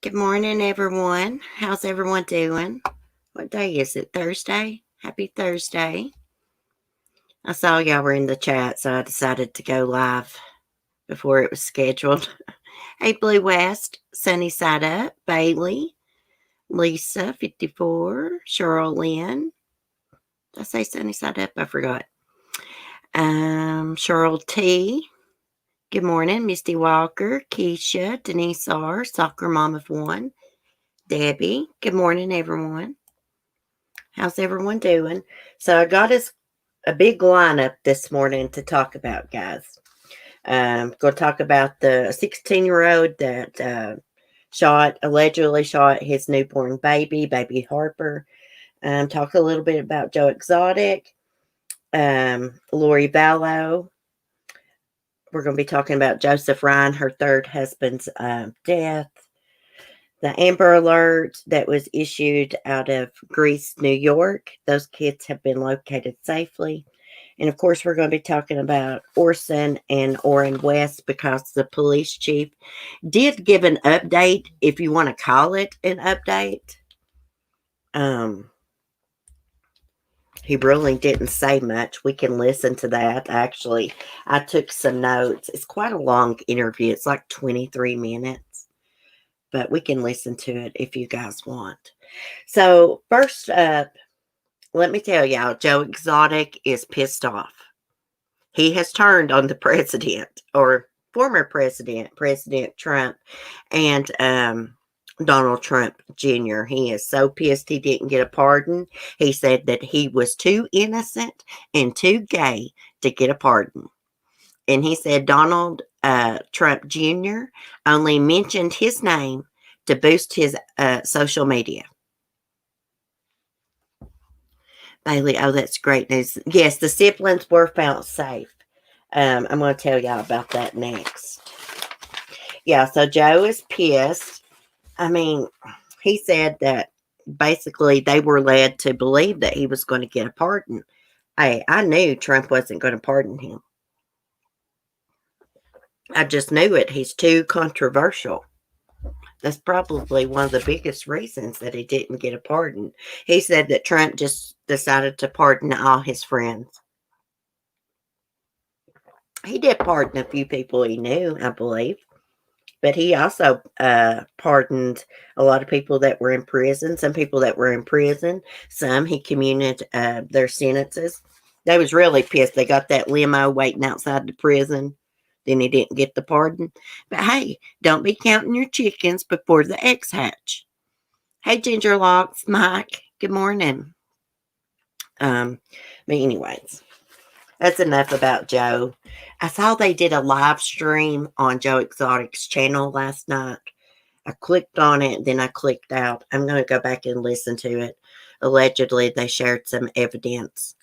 Good morning, everyone. How's everyone doing? What day is it? Thursday? Happy Thursday. I saw y'all were in the chat, so I decided to go live before it was scheduled. Hey, Blue West, Sunny Side Up, Bailey, Lisa, 54, Cheryl Lynn. Did I say Sunny Side Up? I forgot. Cheryl T. Good morning, Misty Walker, Keisha, Denise R, Soccer Mom of One, Debbie. Good morning, everyone. How's everyone doing? So I got us a big lineup this morning to talk about, guys. Going to talk about the 16-year-old that allegedly shot his newborn baby Harper. Talk a little bit about Joe Exotic, Lori Vallow. We're going to be talking about Joseph Ryan, her third husband's death. The Amber Alert that was issued out of Greece, New York. Those kids have been located safely. And of course, we're going to be talking about Orson and Orinn West because the police chief did give an update, if you want to call it an update. He really didn't say much. We can listen to that. Actually, I took some notes. It's quite a long interview. It's like 23 minutes. But we can listen to it if you guys want. So, first up, let me tell y'all, Joe Exotic is pissed off. He has turned on the president, or former president, President Trump, and Donald Trump Jr. He is so pissed he didn't get a pardon. He said that he was too innocent and too gay to get a pardon. And he said Donald Trump Jr. only mentioned his name to boost his social media. Bailey, oh, that's great news. Yes, the siblings were found safe. I'm going to tell y'all about that next. Yeah, so Joe is pissed. I mean, he said that basically they were led to believe that he was going to get a pardon. I knew Trump wasn't going to pardon him. I just knew it. He's too controversial. That's probably one of the biggest reasons that he didn't get a pardon. He said that Trump just decided to pardon all his friends. He did pardon a few people he knew, I believe. But he also pardoned a lot of people that were in prison. Some people that were in prison. Some he commuted their sentences. They was really pissed. They got that limo waiting outside the prison. Then he didn't get the pardon. But hey, don't be counting your chickens before the eggs hatch. Hey, Ginger Locks, Mike. Good morning. But anyways, that's enough about Joe. I saw they did a live stream on Joe Exotic's channel last night. I clicked on it, then I clicked out. I'm going to go back and listen to it. Allegedly, they shared some evidence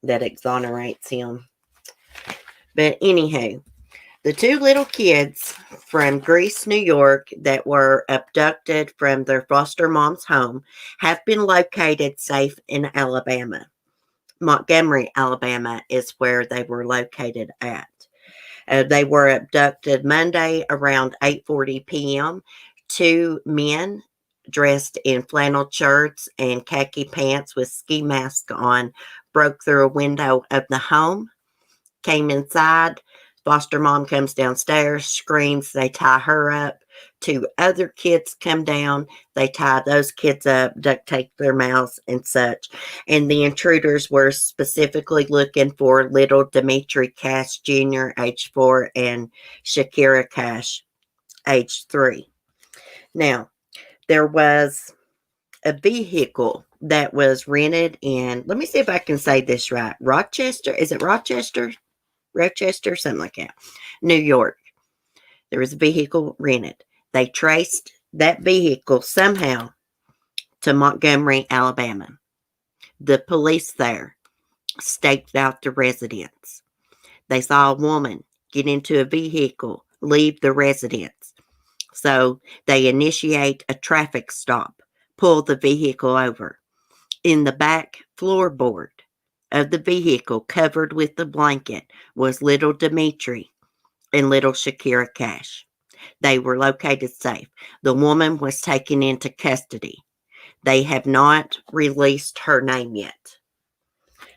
that exonerates him. But anywho, the two little kids from Greece, New York, that were abducted from their foster mom's home have been located safe in Alabama. Montgomery, Alabama is where they were located at. They were abducted Monday around 8:40 p.m. Two men dressed in flannel shirts and khaki pants with ski masks on broke through a window of the home, came inside. Foster mom comes downstairs, screams, they tie her up. Two other kids come down, they tie those kids up, duct tape their mouths and such. And the intruders were specifically looking for little Dimitri Cash Jr., age 4, and Shakira Cash, age 3. Now, there was a vehicle that was rented in, let me see if I can say this right, Rochester? Is it Rochester? Rochester, something like that, New York. There was a vehicle rented. They traced that vehicle somehow to Montgomery, Alabama. The police there staked out the residence. They saw a woman get into a vehicle, leave the residence. So they initiate a traffic stop, pull the vehicle over. In the back floorboard of the vehicle, covered with the blanket, was little Dimitri and little Shakira Cash. They were located safe. The woman was taken into custody. They have not released her name yet.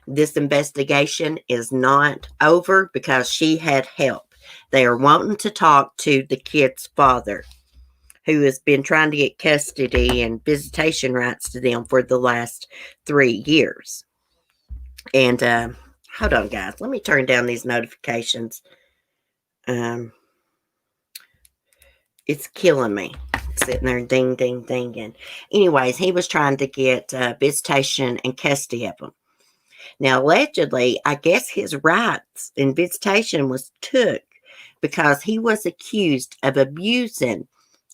This investigation is not over because she had help. They are wanting to talk to the kid's father, who has been trying to get custody and visitation rights to them for the last 3 years. And hold on, guys. Let me turn down these notifications. It's killing me. Sitting there ding, ding, dinging. Anyways, he was trying to get visitation and custody of them. Now, allegedly, I guess his rights in visitation was took because he was accused of abusing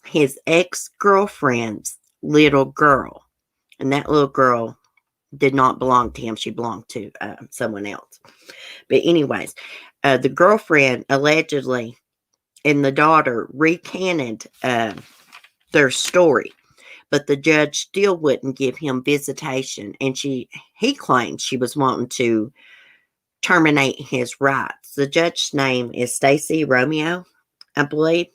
his ex-girlfriend's little girl. And that little girl did not belong to him. She belonged to someone else. But anyways, the girlfriend allegedly and the daughter recanted their story. But the judge still wouldn't give him visitation. And he claimed she was wanting to terminate his rights. The judge's name is Stacy Romeo, I believe.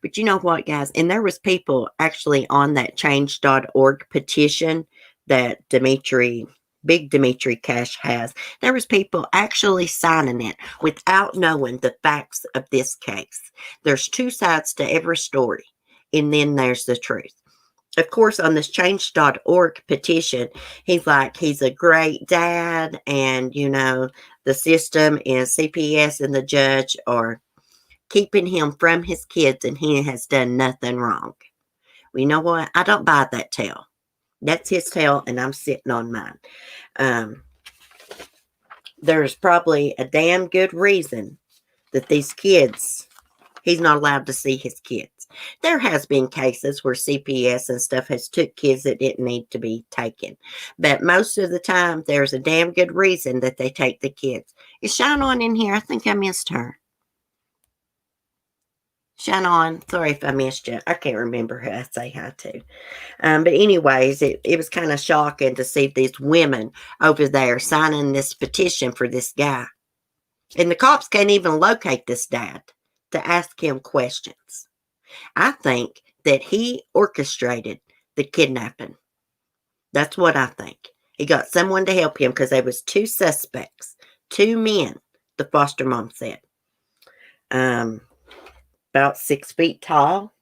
But you know what, guys? And there was people actually on that change.org petition that Big Dimitri Cash has. There was people actually signing it without knowing the facts of this case. There's two sides to every story. And then there's the truth. Of course, on this change.org petition, he's like, he's a great dad, and, the system is CPS and the judge are keeping him from his kids, and he has done nothing wrong. Well, you know what? I don't buy that tale. That's his tale, and I'm sitting on mine. There's probably a damn good reason that these kids, he's not allowed to see his kids. There has been cases where CPS and stuff has took kids that didn't need to be taken. But most of the time, there's a damn good reason that they take the kids. Is Shine On in here? I think I missed her. Shine On. Sorry if I missed you. I can't remember who I say hi to. But anyways, it was kind of shocking to see these women over there signing this petition for this guy. And the cops can't even locate this dad to ask him questions. I think that he orchestrated the kidnapping. That's what I think. He got someone to help him because there was two suspects, two men, the foster mom said. About 6 feet tall.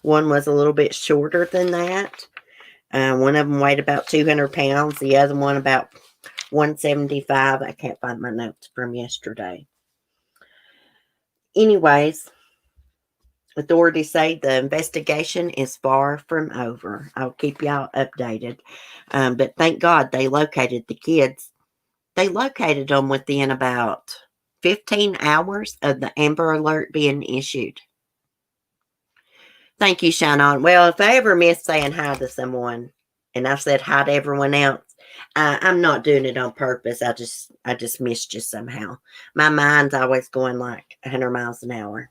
One was a little bit shorter than that. One of them weighed about 200 pounds. The other one about 175. I can't find my notes from yesterday. Anyways, authorities say the investigation is far from over. I'll keep y'all updated. But thank God they located the kids. They located them within about 15 hours of the Amber Alert being issued. Thank you, Shine On. Well, if I ever miss saying hi to someone, and I've said hi to everyone else, I'm not doing it on purpose. I just missed you somehow. My mind's always going like 100 miles an hour.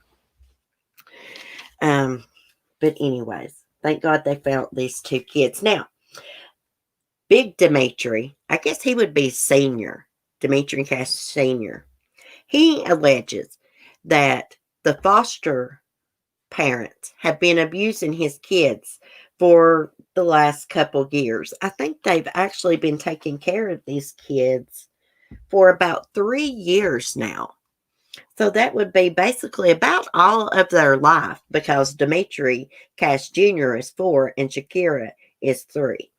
But anyways, thank God they found these two kids. Now, Big Dimitri, I guess he would be senior, Dimitri Cash Sr. He alleges that the foster parents have been abusing his kids for the last couple years. I think they've actually been taking care of these kids for about 3 years now. So that would be basically about all of their life because Dimitri Cash Jr. is 4 and Shakira is 3.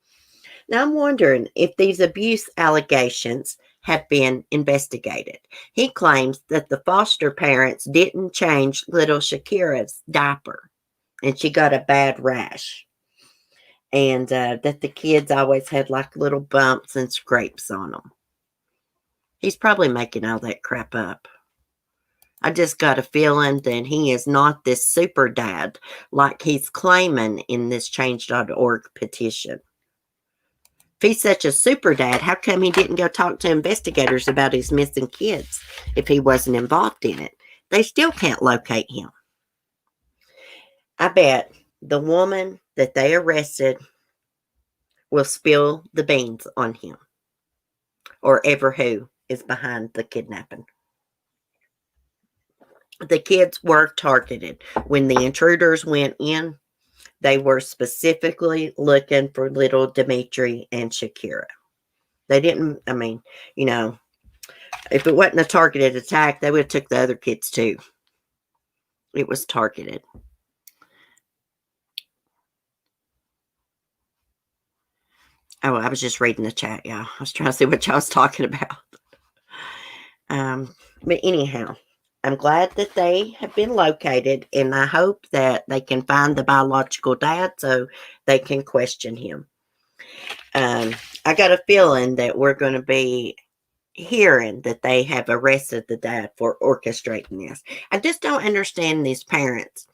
Now I'm wondering if these abuse allegations have been investigated. He claims that the foster parents didn't change little Shakira's diaper and she got a bad rash. And that the kids always had like little bumps and scrapes on them. He's probably making all that crap up. I just got a feeling that he is not this super dad like he's claiming in this change.org petition. If he's such a super dad, how come he didn't go talk to investigators about his missing kids if he wasn't involved in it? They still can't locate him. I bet the woman that they arrested will spill the beans on him or ever who is behind the kidnapping. The kids were targeted. When the intruders went in, they were specifically looking for little Dimitri and Shakira. They didn't, I mean, you know, if it wasn't a targeted attack, they would have took the other kids too. It was targeted. Oh, I was just reading the chat, y'all. I was trying to see what y'all was talking about. But anyhow, I'm glad that they have been located, and I hope that they can find the biological dad so they can question him. I got a feeling that we're going to be hearing that they have arrested the dad for orchestrating this. I just don't understand these parents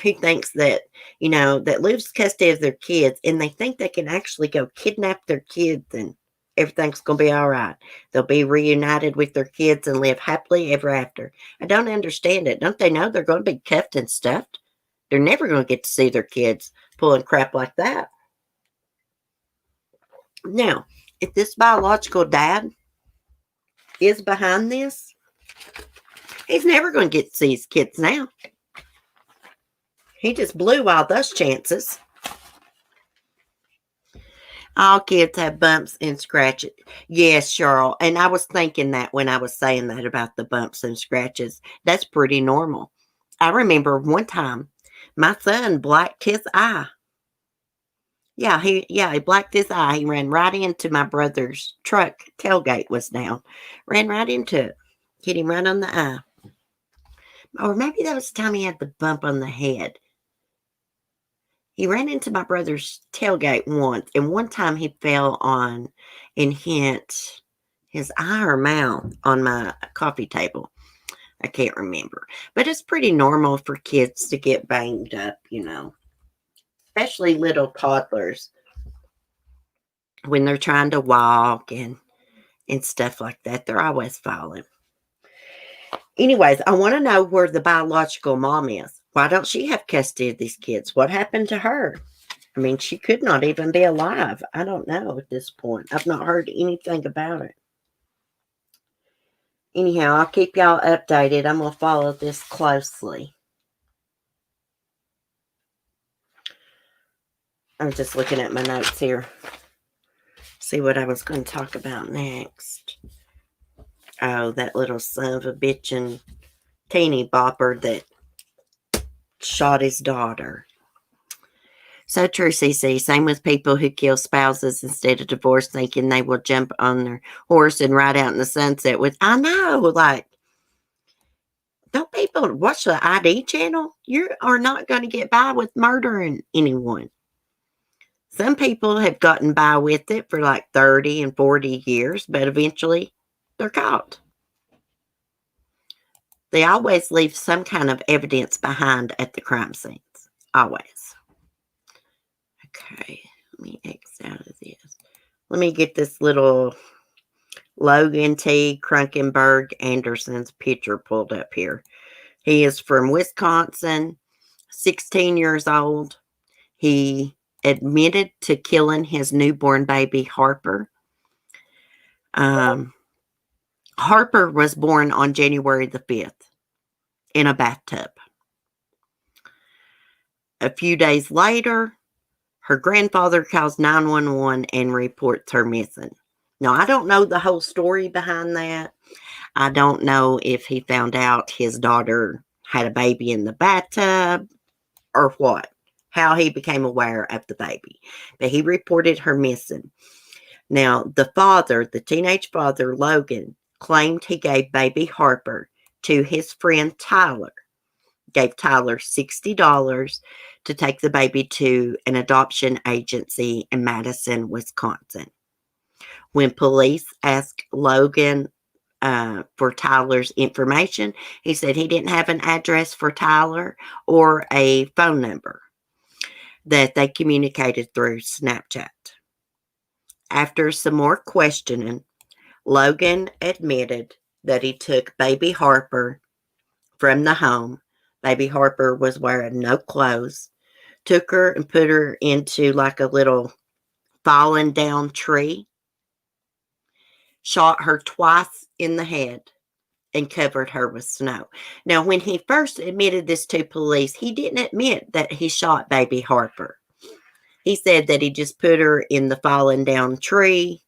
who thinks that, you know, that lose custody of their kids and they think they can actually go kidnap their kids and everything's going to be all right. They'll be reunited with their kids and live happily ever after. I don't understand it. Don't they know they're going to be cuffed and stuffed? They're never going to get to see their kids pulling crap like that. Now, if this biological dad is behind this, he's never going to get to see his kids now. He just blew all those chances. All kids have bumps and scratches. Yes, Cheryl. And I was thinking that when I was saying that about the bumps and scratches. That's pretty normal. I remember one time my son blacked his eye. Yeah, he blacked his eye. He ran right into my brother's truck. Tailgate was down. Ran right into it. Hit him right on the eye. Or maybe that was the time he had the bump on the head. He ran into my brother's tailgate once, and one time he fell on and hit his eye or mouth on my coffee table. I can't remember. But it's pretty normal for kids to get banged up, you know, especially little toddlers when they're trying to walk and stuff like that. They're always falling. Anyways, I want to know where the biological mom is. Why don't she have custody of these kids? What happened to her? I mean, she could not even be alive. I don't know at this point. I've not heard anything about it. Anyhow, I'll keep y'all updated. I'm going to follow this closely. I'm just looking at my notes here. See what I was going to talk about next. Oh, that little son of a bitch and teeny bopper that shot his daughter. So true, CC. Same with people who kill spouses instead of divorce, thinking they will jump on their horse and ride out in the sunset with, I know, like, don't people watch the ID channel? You are not going to get by with murdering anyone. Some people have gotten by with it for like 30 and 40 years, but eventually they're caught. They always leave some kind of evidence behind at the crime scenes. Always. Okay, let me exit out of this. Let me get this little Logan T. Krunkenberg Anderson's picture pulled up here. He is from Wisconsin, 16 years old. He admitted to killing his newborn baby, Harper. Harper was born on January the 5th in a bathtub. A few days later, her grandfather calls 911 and reports her missing. Now, I don't know the whole story behind that. I don't know if he found out his daughter had a baby in the bathtub or what, how he became aware of the baby. But he reported her missing. Now, the father, the teenage father, Logan, claimed he gave baby Harper to his friend Tyler. Gave Tyler $60 to take the baby to an adoption agency in Madison, Wisconsin. When police asked Logan for Tyler's information, he said he didn't have an address for Tyler or a phone number, that they communicated through Snapchat. After some more questioning, Logan admitted that he took baby Harper from the home. Baby Harper was wearing no clothes. Took her and put her into like a little fallen down tree. Shot her twice in the head and covered her with snow. Now, when he first admitted this to police, he didn't admit that he shot baby Harper. He said that he just put her in the fallen down tree,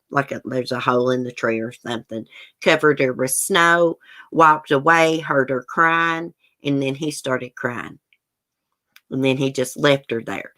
there's a hole in the tree or something, covered her with snow, walked away, heard her crying, and then he started crying. And then he just left her there.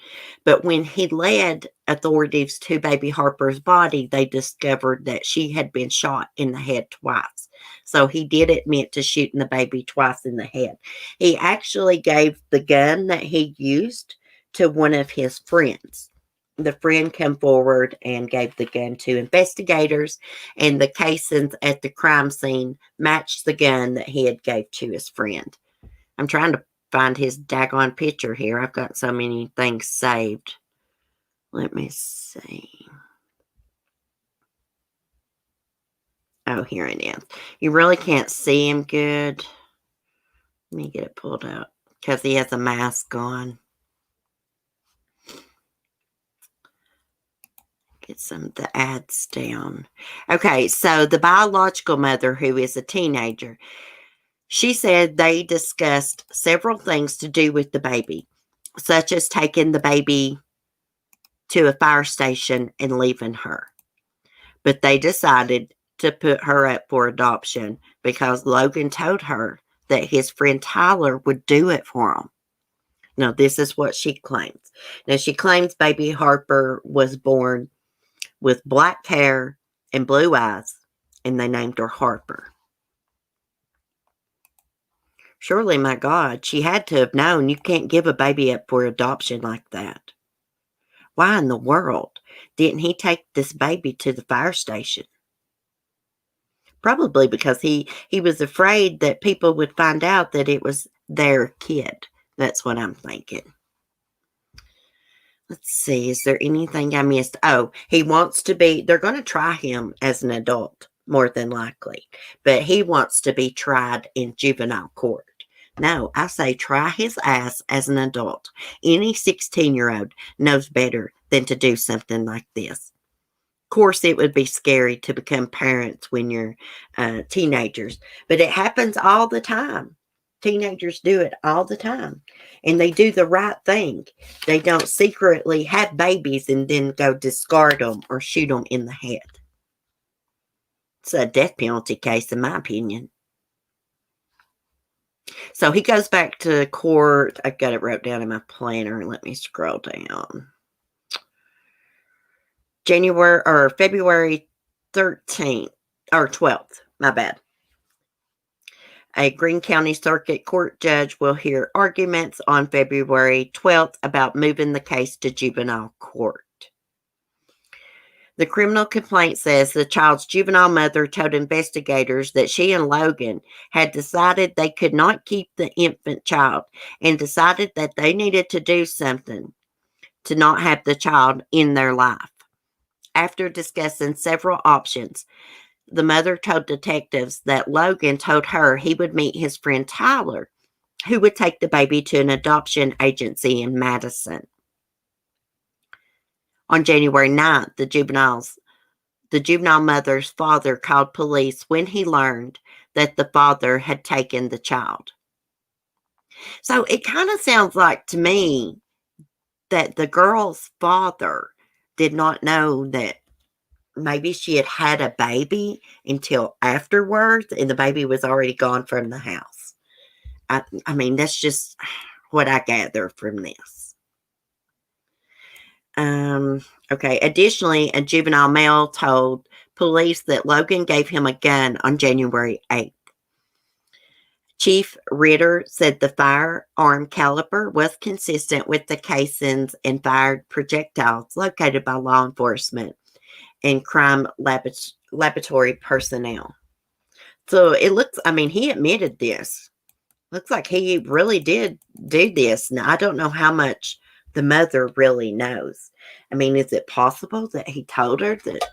But when he led authorities to baby Harper's body, they discovered that she had been shot in the head twice. So he did admit to shooting the baby twice in the head. He actually gave the gun that he used to one of his friends. The friend came forward and gave the gun to investigators, and the casings at the crime scene matched the gun that he had gave to his friend. I'm trying to find his daggone picture here. I've got so many things saved. Let me see. Oh, here it is. You really can't see him good. Let me get it pulled out because he has a mask on. Get some of the ads down. Okay, so the biological mother, who is a teenager, she said they discussed several things to do with the baby, such as taking the baby to a fire station and leaving her. But they decided to put her up for adoption because Logan told her that his friend Tyler would do it for him. Now, this is what she claims. Now, she claims baby Harper was born with black hair and blue eyes, and they named her Harper. Surely, my God, she had to have known you can't give a baby up for adoption like that. Why in the world didn't he take this baby to the fire station? Probably because he was afraid that people would find out that it was their kid. That's what I'm thinking. Let's see, is there anything I missed? Oh, he wants to be, they're going to try him as an adult, more than likely. But he wants to be tried in juvenile court. No, I say try his ass as an adult. Any 16-year-old knows better than to do something like this. Of course, it would be scary to become parents when you're teenagers, but it happens all the time. Teenagers do it all the time, and they do the right thing. They don't secretly have babies and then go discard them or shoot them in the head. It's a death penalty case, in my opinion. So he goes back to court. I've got it wrote down in my planner. Let me scroll down. February 13th or 12th. My bad. A Greene County Circuit Court judge will hear arguments on February 12th about moving the case to juvenile court. The criminal complaint says the child's juvenile mother told investigators that she and Logan had decided they could not keep the infant child and decided that they needed to do something to not have the child in their life. After discussing several options, the mother told detectives that Logan told her he would meet his friend Tyler, who would take the baby to an adoption agency in Madison. On January 9th, the juvenile mother's father called police when he learned that the father had taken the child. So it kind of sounds like to me that the girl's father did not know that maybe she had had a baby until afterwards and the baby was already gone from the house. I mean, that's just what I gather from this. Okay. Additionally, a juvenile male told police that Logan gave him a gun on January 8th. Chief Ritter said the firearm caliber was consistent with the casings and fired projectiles located by law enforcement and crime laboratory personnel. So it looks, I mean, he admitted this. Looks like he really did do this. Now, I don't know how much the mother really knows. I mean, is it possible that he told her that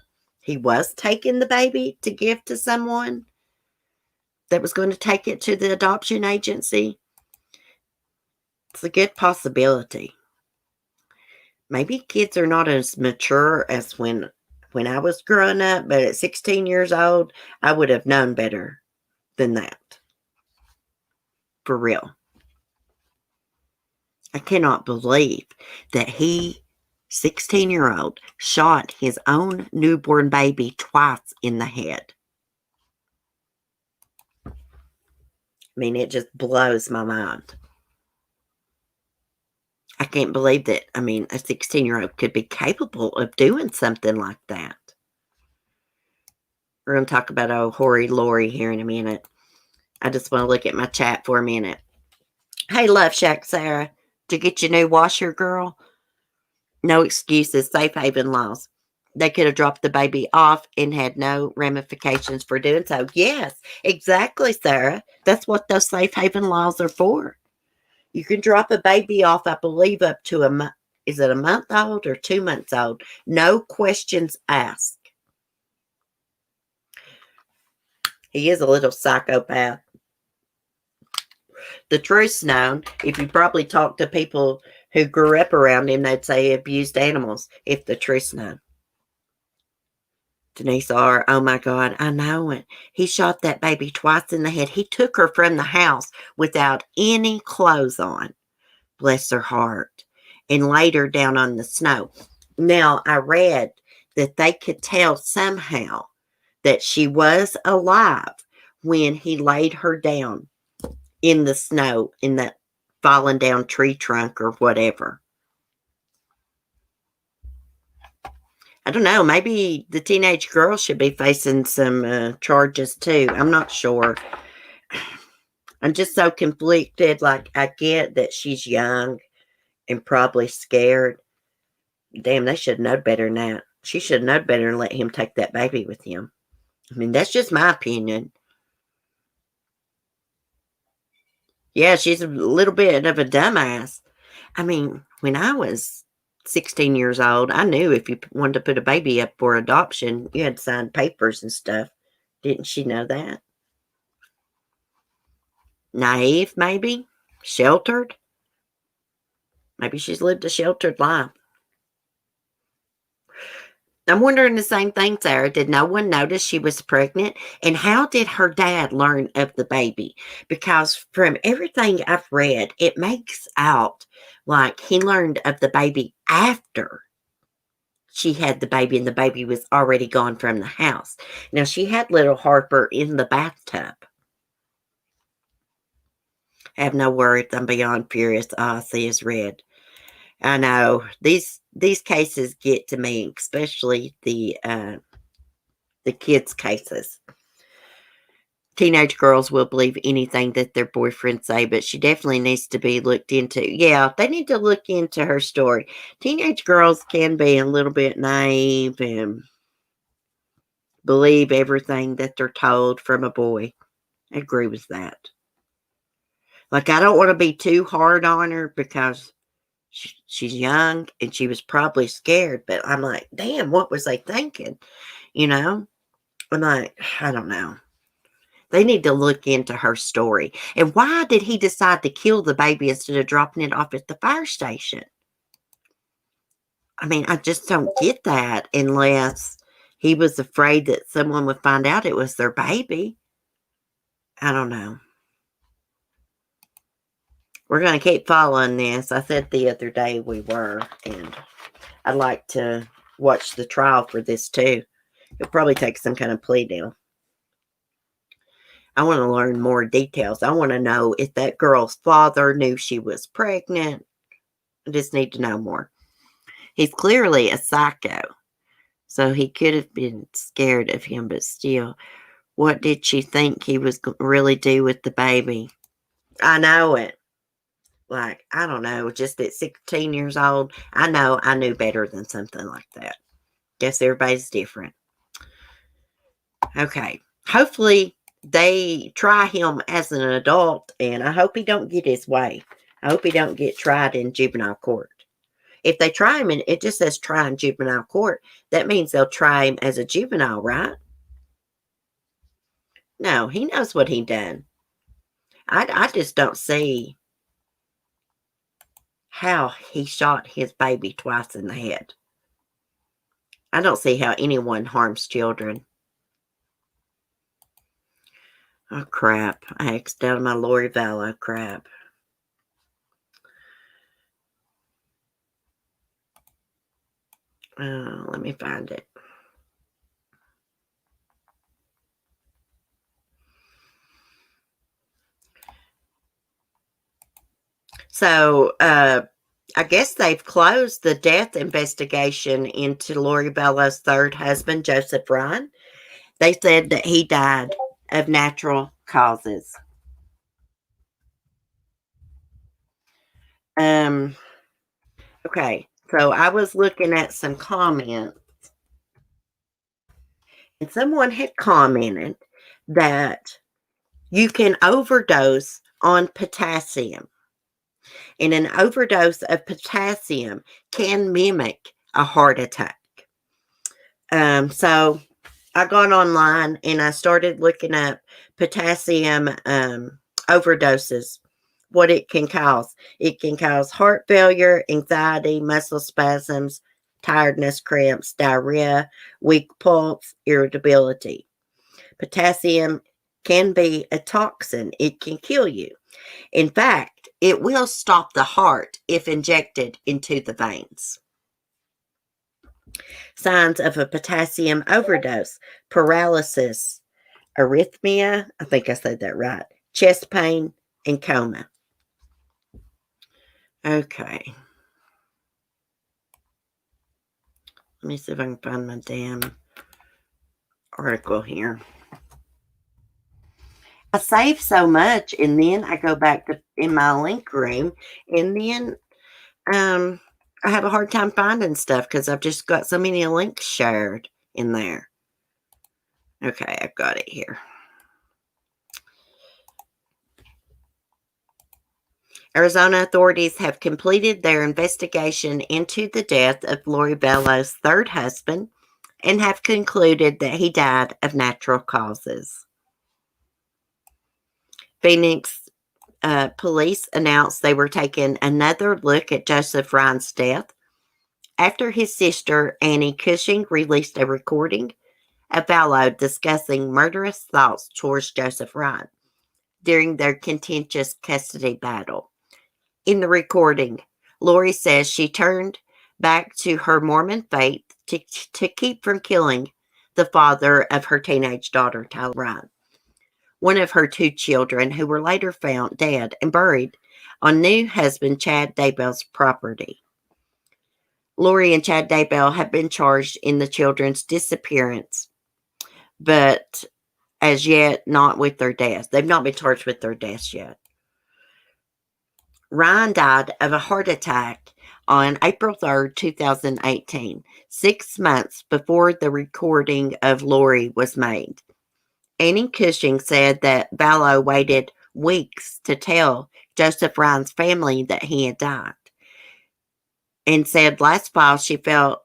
he was taking the baby to give to someone that was going to take it to the adoption agency? It's a good possibility. Maybe kids are not as mature as when I was growing up, but at 16 years old, I would have known better than that. For real. I cannot believe that he, 16-year-old, shot his own newborn baby twice in the head. I mean, it just blows my mind. I can't believe that, a 16-year-old could be capable of doing something like that. We're going to talk about old Hoary Lori here in a minute. I just want to look at my chat for a minute. Hey, Love Shack Sarah, did you get your new washer, girl? No excuses, safe haven laws. They could have dropped the baby off and had no ramifications for doing so. Yes, exactly, Sarah. That's what those safe haven laws are for. You can drop a baby off, I believe, up to a month. Is it a month old or 2 months old? No questions asked. He is a little psychopath. The truth's known. If you probably talk to people who grew up around him, they'd say he abused animals, if the truth's known. Denise R., oh my God, I know it. He shot that baby twice in the head. He took her from the house without any clothes on. Bless her heart. And laid her down on the snow. Now, I read that they could tell somehow that she was alive when he laid her down in the snow, in that fallen down tree trunk or whatever. I don't know. Maybe the teenage girl should be facing some charges too. I'm not sure. I'm just so conflicted. Like, I get that she's young and probably scared. Damn, they should know better than that. She should know better than let him take that baby with him. That's just my opinion. Yeah, she's a little bit of a dumbass. When I was 16 years old, I knew if you wanted to put a baby up for adoption, you had to sign papers and stuff. Didn't she know that? Naive, maybe? Sheltered? Maybe she's lived a sheltered life. I'm wondering the same thing, Sarah. Did no one notice she was pregnant? And how did her dad learn of the baby? Because from everything I've read, it makes out like he learned of the baby after she had the baby and the baby was already gone from the house. Now, she had little Harper in the bathtub. Have no words. I'm beyond furious. All I see is red. I know. These cases get to me, especially the kids' cases. Teenage girls will believe anything that their boyfriends say, but she definitely needs to be looked into. Yeah, they need to look into her story. Teenage girls can be a little bit naive and believe everything that they're told from a boy. I agree with that. Like, I don't want to be too hard on her because she's young and she was probably scared, but I'm like, damn, what was they thinking? I'm like, I don't know. They need to look into her story. And why did he decide to kill the baby instead of dropping it off at the fire station? I just don't get that unless he was afraid that someone would find out it was their baby. I don't know. We're going to keep following this. I said the other day we were, and I'd like to watch the trial for this too. It'll probably take some kind of plea deal. I want to learn more details. I want to know if that girl's father knew she was pregnant. I just need to know more. He's clearly a psycho, so he could have been scared of him, but still, what did she think he was going to really do with the baby? I know it. Like, I don't know, just at 16 years old, I know I knew better than something like that. Guess everybody's different. Okay. Hopefully they try him as an adult, and I hope he don't get his way. I hope he don't get tried in juvenile court. If they try him, and it just says try in juvenile court, that means they'll try him as a juvenile, right? No, he knows what he done. I just don't see how he shot his baby twice in the head. I don't see how anyone harms children. Oh, crap. I X'd out my Lori Vallow crap. Let me find it. So, I guess they've closed the death investigation into Lori Vallow's third husband, Joseph Ryan. They said that he died of natural causes. Um, okay, so I was looking at some comments, and someone had commented that you can overdose on potassium, and an overdose of potassium can mimic a heart attack. So I got online and I started looking up potassium overdoses, what it can cause. It can cause heart failure, anxiety, muscle spasms, tiredness, cramps, diarrhea, weak pulse, irritability. Potassium can be a toxin, it can kill you. In fact, it will stop the heart if injected into the veins. Signs of a potassium overdose: paralysis, arrhythmia, I think I said that right, chest pain, and coma. Okay. Let me see if I can find my damn article here. I save so much and then I go back to in my link room and then I have a hard time finding stuff because I've just got so many links shared in there. Okay, I've got it here. Arizona authorities have completed their investigation into the death of Lori Vallow's third husband and have concluded that he died of natural causes. Phoenix police announced they were taking another look at Joseph Ryan's death after his sister, Annie Cushing, released a recording of Vallow discussing murderous thoughts towards Joseph Ryan during their contentious custody battle. In the recording, Lori says she turned back to her Mormon faith to keep from killing the father of her teenage daughter, Tyler Ryan, one of her two children who were later found dead and buried on new husband Chad Daybell's property. Lori and Chad Daybell have been charged in the children's disappearance, but as yet not with their deaths. They've not been charged with their deaths yet. Ryan died of a heart attack on April 3rd, 2018, 6 months before the recording of Lori was made. Annie Cushing said that Vallow waited weeks to tell Joseph Ryan's family that he had died, and said last fall she felt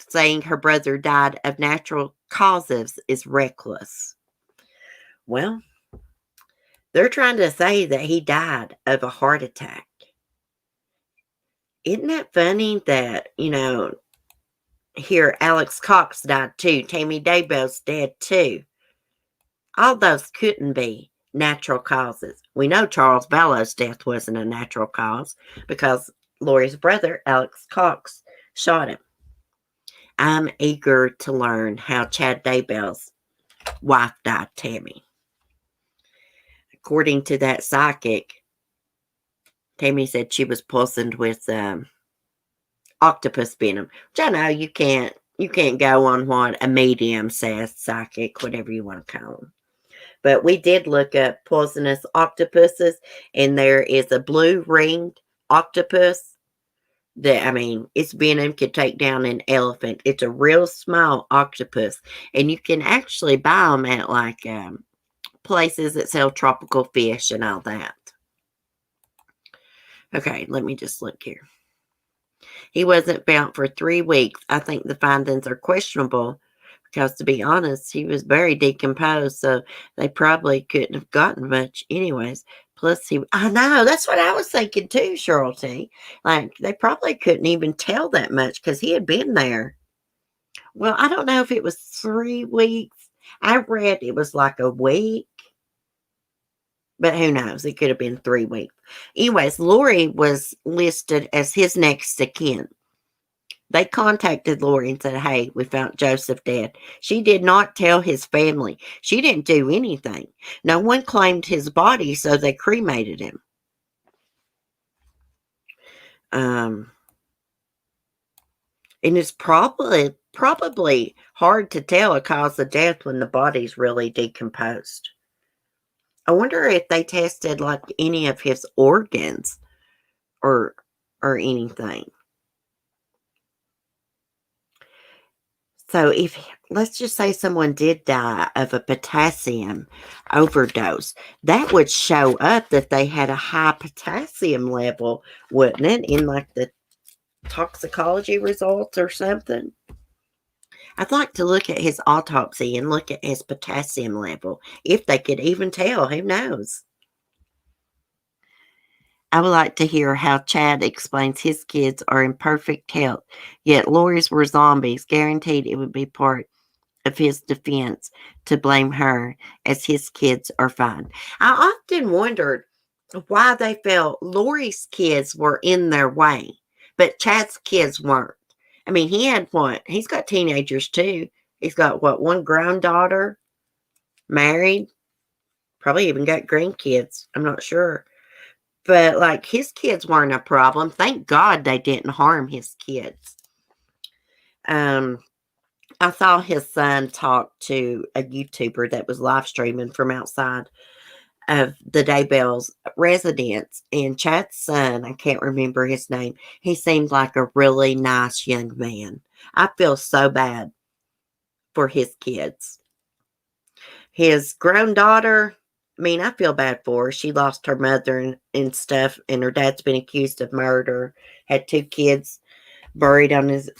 saying her brother died of natural causes is reckless. Well, they're trying to say that he died of a heart attack. Isn't that funny that, here Alex Cox died too. Tammy Daybell's dead too. All those couldn't be natural causes. We know Charles Vallow's death wasn't a natural cause because Lori's brother, Alex Cox, shot him. I'm eager to learn how Chad Daybell's wife died, Tammy. According to that psychic, Tammy said she was poisoned with octopus venom. Which I know you can't go on what a medium says, psychic, whatever you want to call them. But we did look up poisonous octopuses, and there is a blue ringed octopus that, its venom could take down an elephant. It's a real small octopus, and you can actually buy them at places that sell tropical fish and all that. Okay, let me just look here. He wasn't found for 3 weeks. I think the findings are questionable because, to be honest, he was very decomposed, so they probably couldn't have gotten much anyways. Plus, I know, that's what I was thinking too, Cheryl T. Like, they probably couldn't even tell that much because he had been there. Well, I don't know if it was 3 weeks. I read it was like a week. But who knows? It could have been 3 weeks. Anyways, Lori was listed as his next of kin. They contacted Lori and said, hey, we found Joseph dead. She did not tell his family. She didn't do anything. No one claimed his body, so they cremated him. And it's probably hard to tell a cause of death when the body's really decomposed. I wonder if they tested like any of his organs or anything. So if let's just say someone did die of a potassium overdose, that would show up that they had a high potassium level, wouldn't it, in like the toxicology results or something? I'd like to look at his autopsy and look at his potassium level. If they could even tell, who knows? I would like to hear how Chad explains his kids are in perfect health, yet Lori's were zombies. Guaranteed it would be part of his defense to blame her, as his kids are fine. I often wondered why they felt Lori's kids were in their way, but Chad's kids weren't. I mean, he had what? He's got teenagers too. He's got what? One grown daughter, married, probably even got grandkids. I'm not sure. But like his kids weren't a problem. Thank God they didn't harm his kids. I saw his son talk to a YouTuber that was live streaming from outside of the Daybell's residence. And Chad's son, I can't remember his name, he seemed like a really nice young man. I feel so bad for his kids. His grown daughter, I mean, I feel bad for her. She lost her mother and stuff, and her dad's been accused of murder, had 2 kids buried on his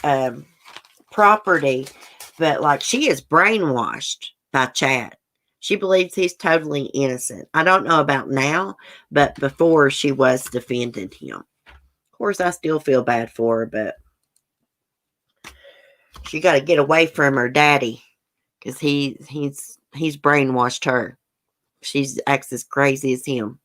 property. But like, she is brainwashed by Chad. She believes he's totally innocent. I don't know about now, but before she was defending him. Of course, I still feel bad for her, but she got to get away from her daddy because he's brainwashed her. She acts as crazy as him.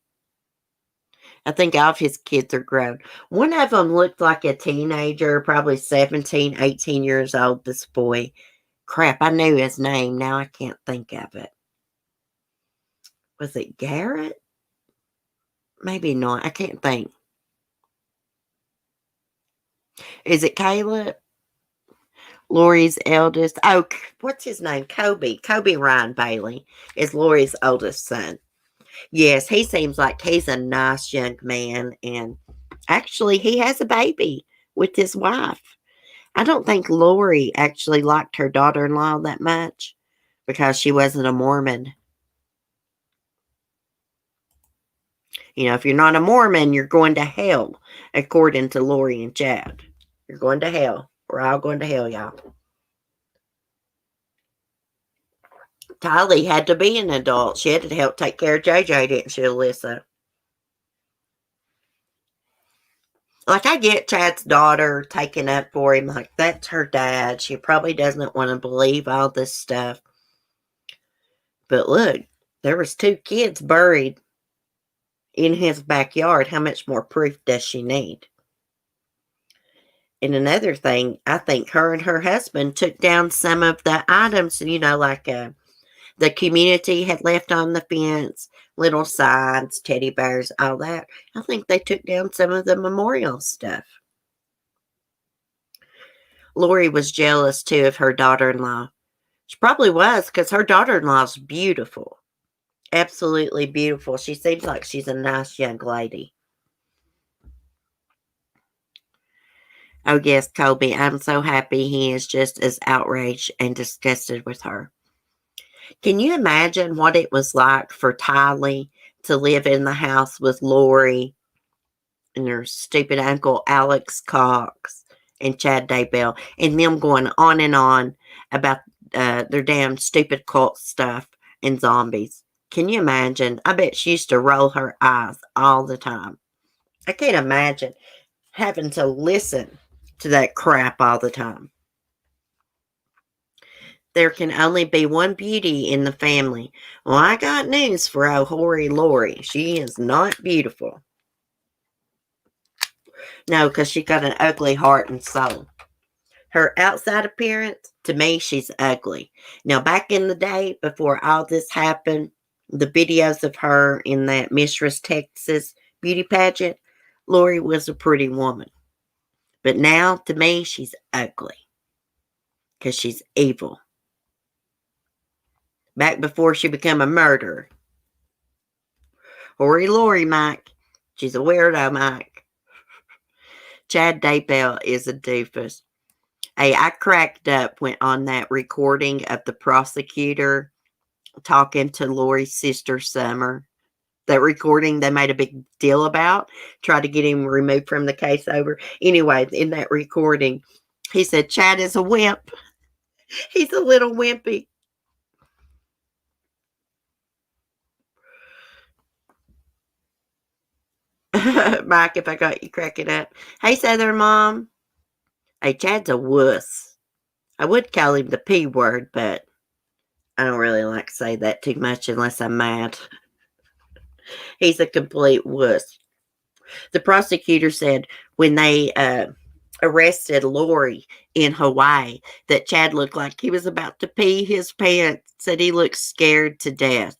I think all of his kids are grown. One of them looked like a teenager, probably 17, 18 years old, this boy. Crap, I knew his name. Now I can't think of it. Was it Garrett? Maybe not. I can't think. Is it Caleb? Lori's eldest. Oh, what's his name? Kobe. Kobe Ryan Bailey is Lori's oldest son. Yes, he seems like he's a nice young man. And actually, he has a baby with his wife. I don't think Lori actually liked her daughter-in-law that much because she wasn't a Mormon. You know, if you're not a Mormon, you're going to hell, according to Lori and Chad. You're going to hell. We're all going to hell, y'all. Tylee had to be an adult. She had to help take care of JJ, didn't she, Alyssa? Like, I get Chad's daughter taking up for him. Like, that's her dad. She probably doesn't want to believe all this stuff. But look, there was 2 kids buried in his backyard. How much more proof does she need? And another thing, I think her and her husband took down some of the items, you know, like the community had left on the fence, little signs, teddy bears, all that. I think they took down some of the memorial stuff. Lori was jealous, too, of her daughter-in-law. She probably was, because her daughter-in-law is beautiful. Absolutely beautiful. She seems like she's a nice young lady. Oh, yes, Kobe, I'm so happy he is just as outraged and disgusted with her. Can you imagine what it was like for Tylee to live in the house with Lori and her stupid uncle Alex Cox and Chad Daybell, and them going on and on about their damn stupid cult stuff and zombies? Can you imagine? I bet she used to roll her eyes all the time. I can't imagine having to listen to that crap all the time. there can only be one beauty in the family. Well, I got news for old hoary Lori. She is not beautiful. No, because she got an ugly heart and soul. Her outside appearance, to me, she's ugly. Now, back in the day, before all this happened, the videos of her in that Mistress Texas beauty pageant, Lori was a pretty woman. But now, to me, she's ugly. Because she's evil. Back before she became a murderer. Hoary Lori, Mike. She's a weirdo, Mike. Chad Daybell is a doofus. Hey, I cracked up when on that recording of the prosecutor talking to Lori's sister Summer. That recording they made a big deal about, tried to get him removed from the case over. Anyway, in that recording, he said Chad is a wimp. He's a little wimpy. Mike, if I got you cracking up. Hey, Southern Mom. Hey, Chad's a wuss. I would call him the P word, but I don't really like to say that too much unless I'm mad. He's a complete wuss. The prosecutor said when they arrested Lori in Hawaii that Chad looked like he was about to pee his pants, said he looked scared to death.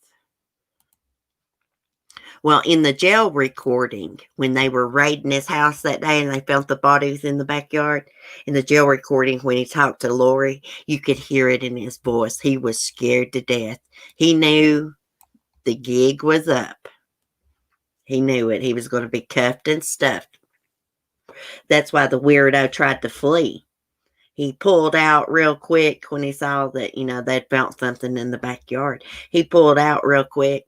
Well, in the jail recording, when they were raiding his house that day and they found the bodies in the backyard, in the jail recording, when he talked to Lori, you could hear it in his voice. He was scared to death. He knew the gig was up. He knew it. He was going to be cuffed and stuffed. That's why the weirdo tried to flee. He pulled out real quick when he saw that, they'd found something in the backyard. He pulled out real quick,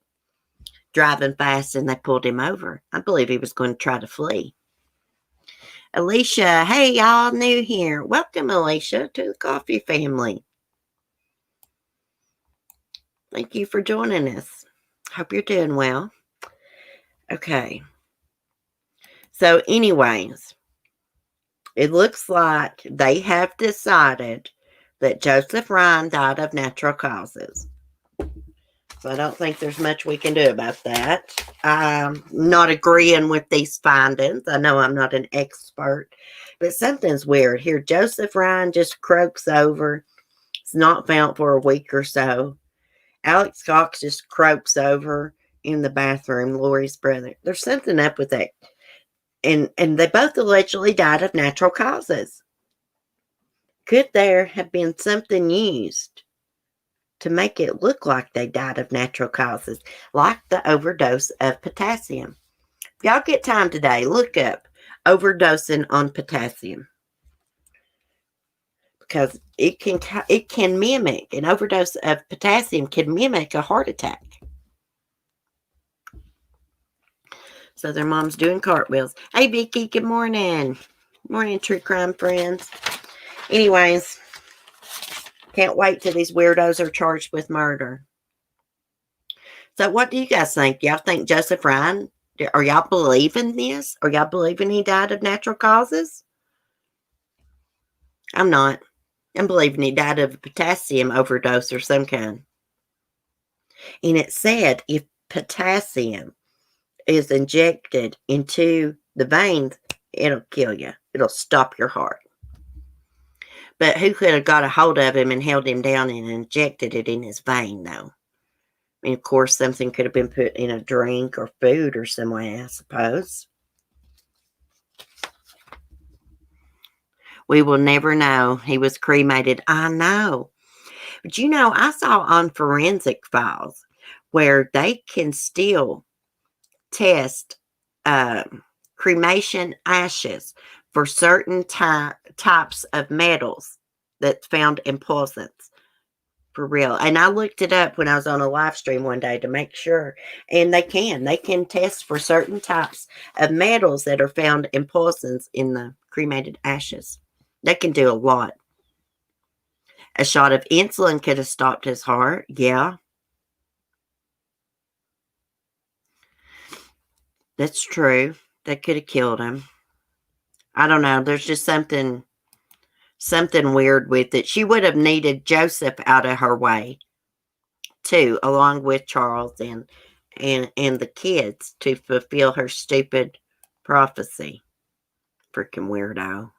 driving fast, and they pulled him over. I believe he was going to try to flee. Alicia, hey, y'all new here. Welcome, Alicia, to the coffee family. Thank you for joining us. Hope you're doing well. Okay. So, anyways, it looks like they have decided that Joseph Ryan died of natural causes. So I don't think there's much we can do about that. I'm not agreeing with these findings. I know I'm not an expert, but something's weird here. Joseph Ryan just croaks over. It's not found for a week or so. Alex Cox just croaks over in the bathroom, Lori's brother. There's something up with that. And they both allegedly died of natural causes. Could there have been something used to make it look like they died of natural causes, like the overdose of potassium? If y'all get time today, look up overdosing on potassium, because it can mimic, an overdose of potassium can mimic a heart attack. So their mom's doing cartwheels. Hey, Vicky, good morning. Morning, true crime friends. Anyways, can't wait till these weirdos are charged with murder. So what do you guys think? Y'all think Joseph Ryan, are y'all believing this? Are y'all believing he died of natural causes? I'm not. I'm believing he died of a potassium overdose or some kind. And it said if potassium is injected into the veins, it'll kill you. It'll stop your heart. But who could have got a hold of him and held him down and injected it in his vein, though? I mean, of course, something could have been put in a drink or food or some way, I suppose. We will never know. He was cremated. I know. But I saw on Forensic Files where they can still test cremation ashes for certain types of metals that's found in poisons. For real. And I looked it up when I was on a live stream one day to make sure. And they can test for certain types of metals that are found in poisons in the cremated ashes. They can do a lot. A shot of insulin could have stopped his heart. Yeah. That's true. That could have killed him. I don't know. There's just something something weird with it. She would have needed Joseph out of her way too, along with Charles and the kids to fulfill her stupid prophecy. Freaking weirdo.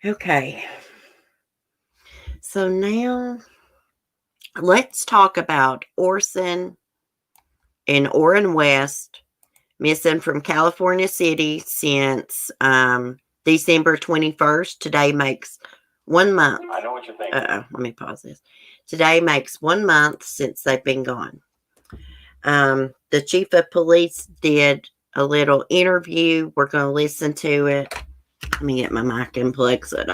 Okay. So now let's talk about Orson and Orinn West missing from California City since December 21st. Today makes 1 month. I know what you're thinking. Let me pause this. Today makes 1 month since they've been gone. The chief of police did a little interview. We're going to listen to it. Let me get my mic unplugged so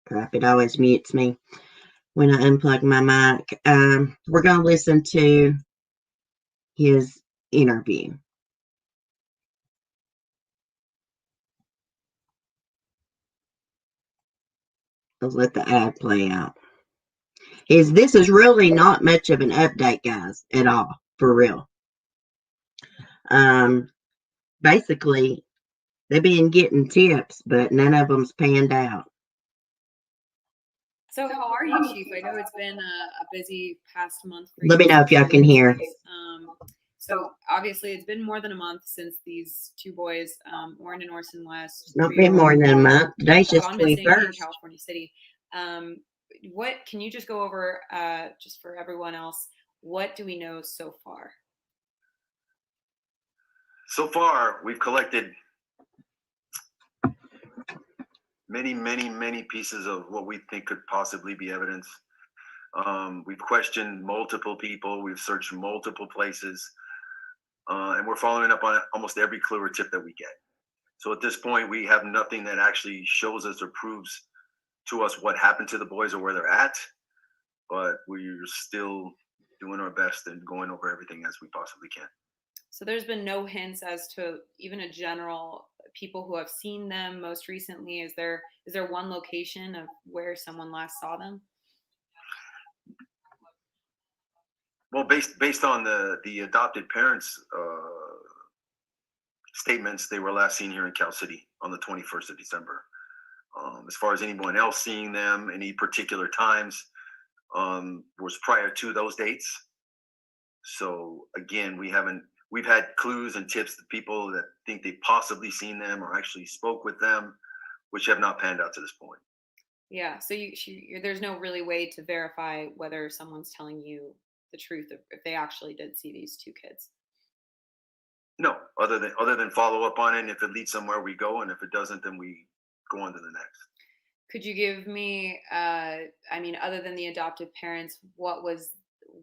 crap, it always mutes me when I unplug my mic. We're going to listen to his interview. Let's let the ad play out. This is really not much of an update, guys, at all, for real. Basically, they've been getting tips, but none of them's panned out. So how are you, Chief? I know it's been a busy past month for you. Let me know if y'all can hear. So obviously it's been more than a month since these two boys, Orinn and Orson West. Not been more than a month. Today's just 21st. In California City. What can you just go over, just for everyone else, what do we know so far? So far, we've collected many pieces of what we think could possibly be evidence. We've questioned multiple people. We've searched multiple places. And we're following up on almost every clue or tip that we get. So at this point, we have nothing that actually shows us or proves to us what happened to the boys or where they're at. But we're still doing our best and going over everything as we possibly can. So there's been no hints as to even a general people who have seen them most recently. Is there one location of where someone last saw them? Well, based on the adopted parents' statements, they were last seen here in Cal City on the 21st of December. As far as anyone else seeing them any particular times, was prior to those dates. So again, we've had clues and tips to people that think they've possibly seen them or actually spoke with them, which have not panned out to this point. Yeah. So there's no really way to verify whether someone's telling you the truth if they actually did see these two kids. No, other than follow up on it. And if it leads somewhere, we go, and if it doesn't, then we go on to the next. Could you give me, other than the adoptive parents,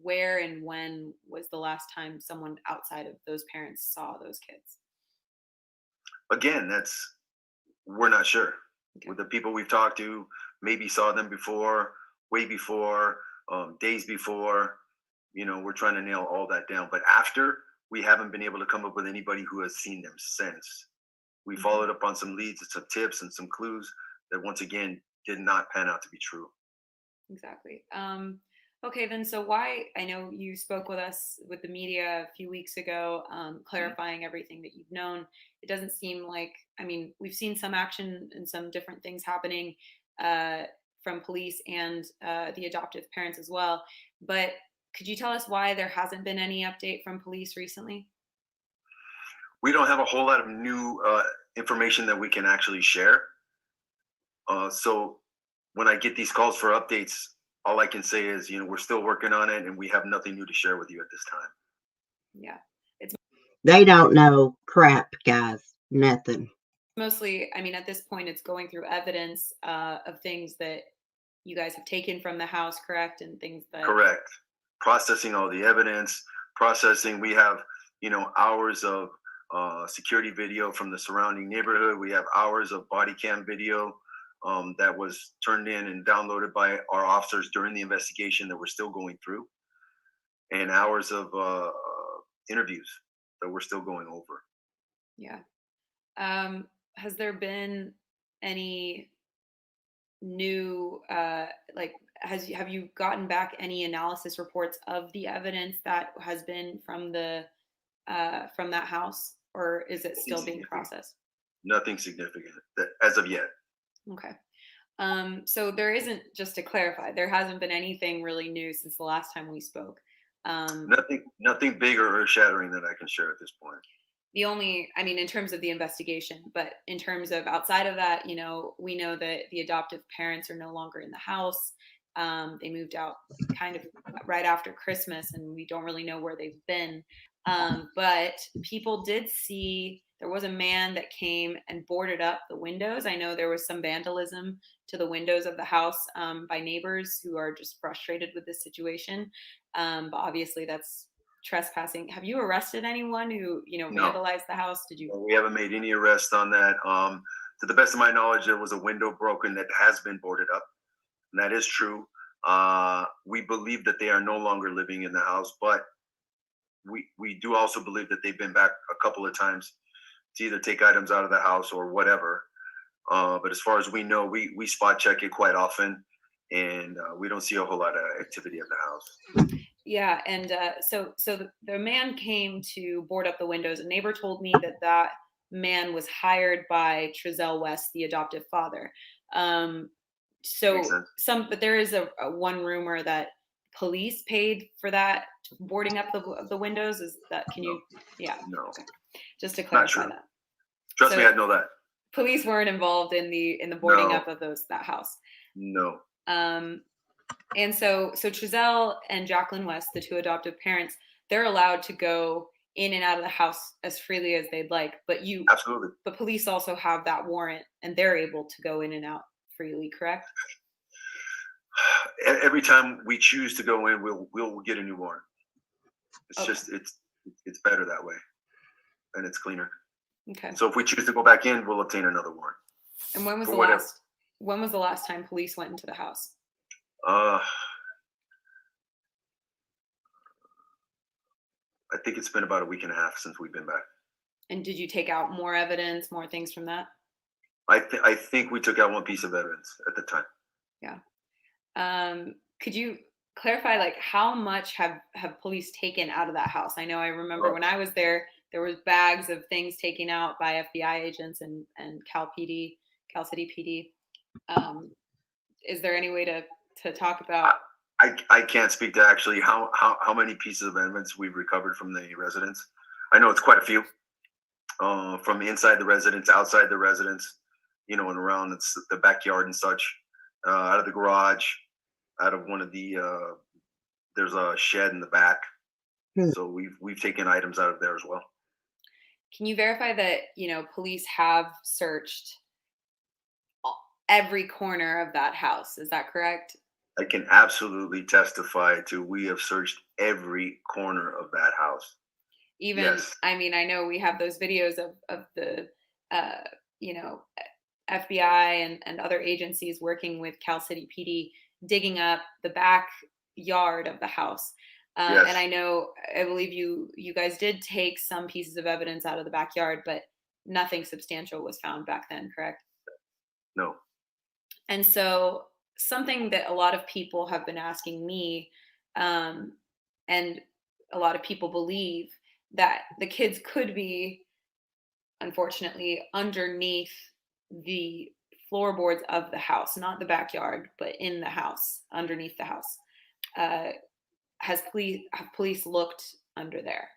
where and when was the last time someone outside of those parents saw those kids? Again, we're not sure. Okay. With the people we've talked to, maybe saw them before, way before, days before. We're trying to nail all that down. But after, we haven't been able to come up with anybody who has seen them since. We followed up on some leads and some tips and some clues that once again did not pan out to be true. Exactly. Okay, then. So why? I know you spoke with us with the media a few weeks ago, clarifying everything that you've known. It doesn't seem like. We've seen some action and some different things happening from police and the adoptive parents as well. But could you tell us why there hasn't been any update from police recently? We don't have a whole lot of new information that we can actually share. So when I get these calls for updates, all I can say is, we're still working on it and we have nothing new to share with you at this time. Yeah. They don't know crap, guys. Nothing. Mostly, at this point, it's going through evidence of things that you guys have taken from the house, correct? And things that... Correct. Processing all the evidence, we have, hours of security video from the surrounding neighborhood. We have hours of body cam video that was turned in and downloaded by our officers during the investigation that we're still going through, and hours of interviews that we're still going over. Yeah. Has there been any new, have you gotten back any analysis reports of the evidence that has been from the from that house, or is it still being processed? Nothing significant as of yet. Okay. So there isn't, just to clarify, there hasn't been anything really new since the last time we spoke. Nothing big or earth shattering that I can share at this point. The only, I mean, in terms of the investigation, but in terms of outside of that, we know that the adoptive parents are no longer in the house. They moved out kind of right after Christmas, and we don't really know where they've been. But people did see there was a man that came and boarded up the windows. I know there was some vandalism to the windows of the house by neighbors who are just frustrated with this situation. But obviously that's trespassing. Have you arrested anyone who, No. vandalized the house? Did you? We haven't made any arrests on that. To the best of my knowledge, there was a window broken that has been boarded up, and that is true. We believe that they are no longer living in the house, but we do also believe that they've been back a couple of times to either take items out of the house or whatever. But as far as we know, we spot check it quite often, and we don't see a whole lot of activity at the house. Yeah, and so the man came to board up the windows. A neighbor told me that man was hired by Trezell West, the adoptive father. But there is a one rumor that police paid for that boarding up the windows. Is that, can you? Yeah. No. Okay. Just to clarify that. Trust me, I know that. Police weren't involved in the boarding up of that house. No. And so Trezell and Jacqueline West, the two adoptive parents, they're allowed to go in and out of the house as freely as they'd like. But absolutely. But police also have that warrant, and they're able to go in and out freely, correct? Every time we choose to go in, we'll get a new warrant. It's just it's better that way, and it's cleaner. Okay. So if we choose to go back in, we'll obtain another warrant. And when was the last time police went into the house? I think it's been about a week and a half since we've been back. And did you take out more evidence, more things from that? I think we took out one piece of evidence at the time. Yeah. Could you clarify, like, how much have police taken out of that house? I know I remember when I was there was bags of things taken out by FBI agents and Cal City PD. Is there any way to talk about? I can't speak to actually how many pieces of evidence we've recovered from the residence. I know it's quite a few, from inside the residence, outside the residence, and around the backyard and such, out of the garage, out of one of the, there's a shed in the back. So we've taken items out of there as well. Can you verify that, police have searched every corner of that house? Is that correct? I can absolutely testify to we have searched every corner of that house. Even, yes. I mean, I know we have those videos of the, FBI and other agencies working with Cal City PD digging up the backyard of the house. Yes. And I believe you guys did take some pieces of evidence out of the backyard, but nothing substantial was found back then, correct? No. And so something that a lot of people have been asking me, and a lot of people believe that the kids could be, unfortunately, underneath the floorboards of the house, not the backyard, but in the house, underneath the house. Have police looked under there?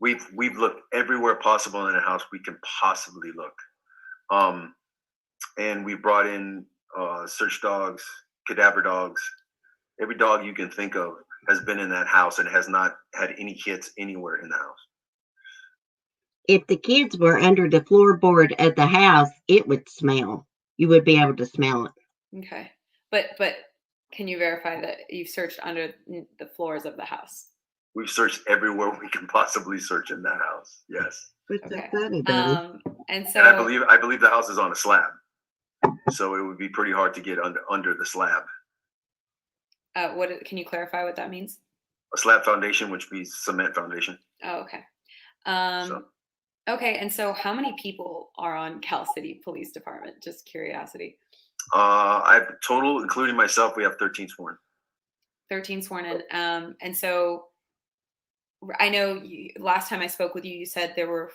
We've looked everywhere possible in the house we can possibly look, and we brought in search dogs, cadaver dogs. Every dog you can think of has been in that house and has not had any hits anywhere in the house. If the kids were under the floorboard of the house, it would smell. You would be able to smell it. Okay, but can you verify that you've searched under the floors of the house? We've searched everywhere we can possibly search in that house. Yes. Okay. And I believe the house is on a slab, so it would be pretty hard to get under the slab. Can you clarify what that means? A slab foundation, which means cement foundation. Oh, okay. Okay, and so how many people are on Cal City Police Department? Just curiosity. I've total, including myself, we have 13 sworn. 13 sworn in. And so I know last time I spoke with you, you said there were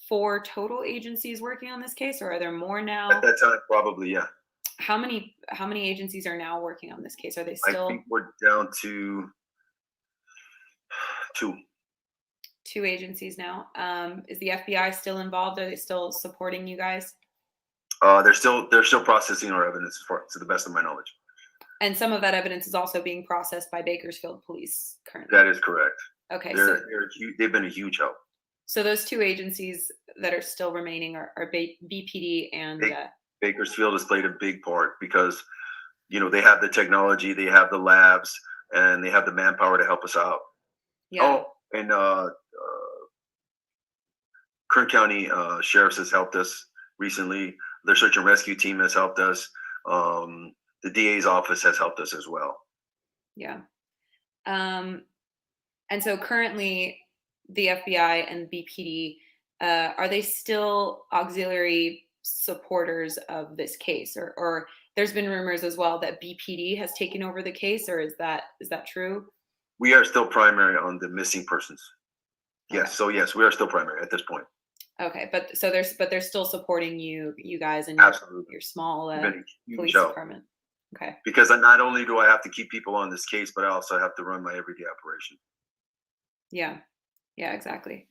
4 total agencies working on this case, or are there more now? At that time, probably, yeah. How many agencies are now working on this case? Are they I still think we're down to 2. 2 agencies now? Is the FBI still involved? Are they still supporting you guys? They're still processing our evidence, to the best of my knowledge. And some of that evidence is also being processed by Bakersfield Police currently. That is correct. Okay, They've been a huge help. so those 2 agencies that are still remaining are BPD and Bakersfield has played a big part because, they have the technology, they have the labs, and they have the manpower to help us out. yeah. Oh, and Kern County Sheriff's has helped us recently. Their search and rescue team has helped us. The DA's office has helped us as well. Yeah. And so currently the FBI and BPD, are they still auxiliary supporters of this case? Or there's been rumors as well that BPD has taken over the case, or is that true? We are still primary on the missing persons. Yes. Okay. So yes, we are still primary at this point. Okay, but they're still supporting you guys and Absolutely. your small You've been a huge police help. department. Okay. Because not only do I have to keep people on this case, but I also have to run my everyday operation. Yeah. Yeah, exactly.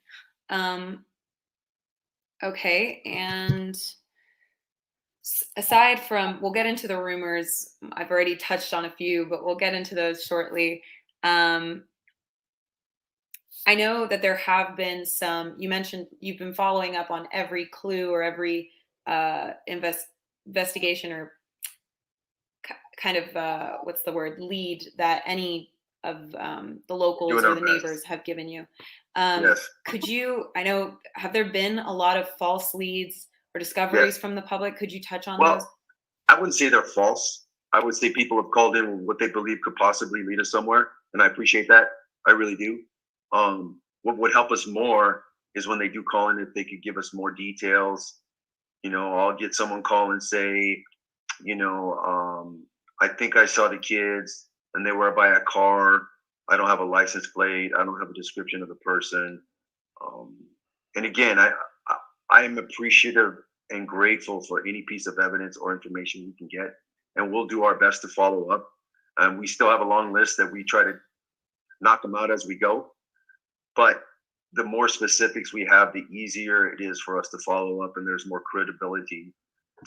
Okay, and aside from, we'll get into the rumors. I've already touched on a few, but we'll get into those shortly. I know that there have been some, you mentioned you've been following up on every clue or every investigation or kind of, what's the word, lead that any of the locals or the neighbors have given you. Yes. Could you, have there been a lot of false leads or discoveries Yes. from the public? Could you touch on Well, those? I wouldn't say they're false. I would say people have called in what they believe could possibly lead us somewhere, and I appreciate that. I really do. What would help us more is when they do call in, if they could give us more details. I'll get someone call and say, I think I saw the kids and they were by a car. I don't have a license plate. I don't have a description of the person. And again, I am appreciative and grateful for any piece of evidence or information we can get, and we'll do our best to follow up. We still have a long list that we try to knock them out as we go. But the more specifics we have, the easier it is for us to follow up, and there's more credibility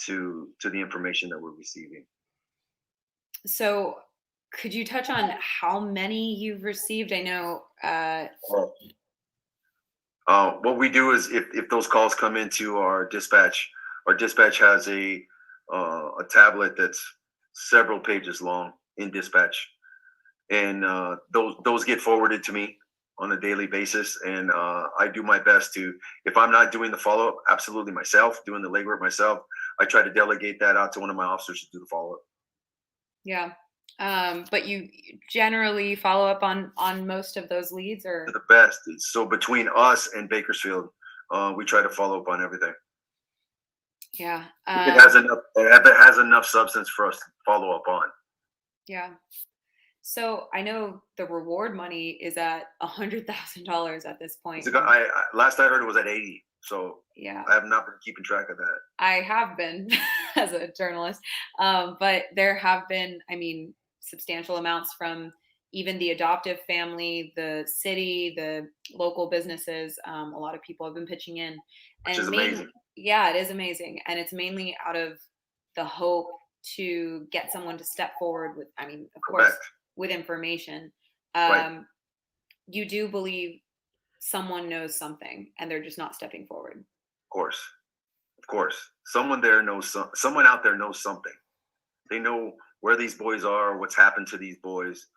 to the information that we're receiving. So could you touch on how many you've received? I know. What we do is if those calls come into our dispatch has a tablet that's several pages long in dispatch, and those get forwarded to me on a daily basis, and I do my best to, if I'm not doing the follow-up absolutely myself, doing the legwork myself, I try to delegate that out to one of my officers to do the follow-up. Yeah. But you generally follow up on most of those leads, or the best. So between us and Bakersfield, we try to follow up on everything. Yeah. If it has enough substance for us to follow up on. Yeah. So I know the reward money is at $100,000 at this point. Last I heard it was at 80. So yeah, I have not been keeping track of that. I have been as a journalist, but there have been, substantial amounts from even the adoptive family, the city, the local businesses. A lot of people have been pitching in, Which is amazing. Yeah, it is amazing, and it's mainly out of the hope to get someone to step forward with, of course, with information. Right. You do believe someone knows something and they're just not stepping forward. Of course. Someone out there knows something. They know where these boys are, what's happened to these boys.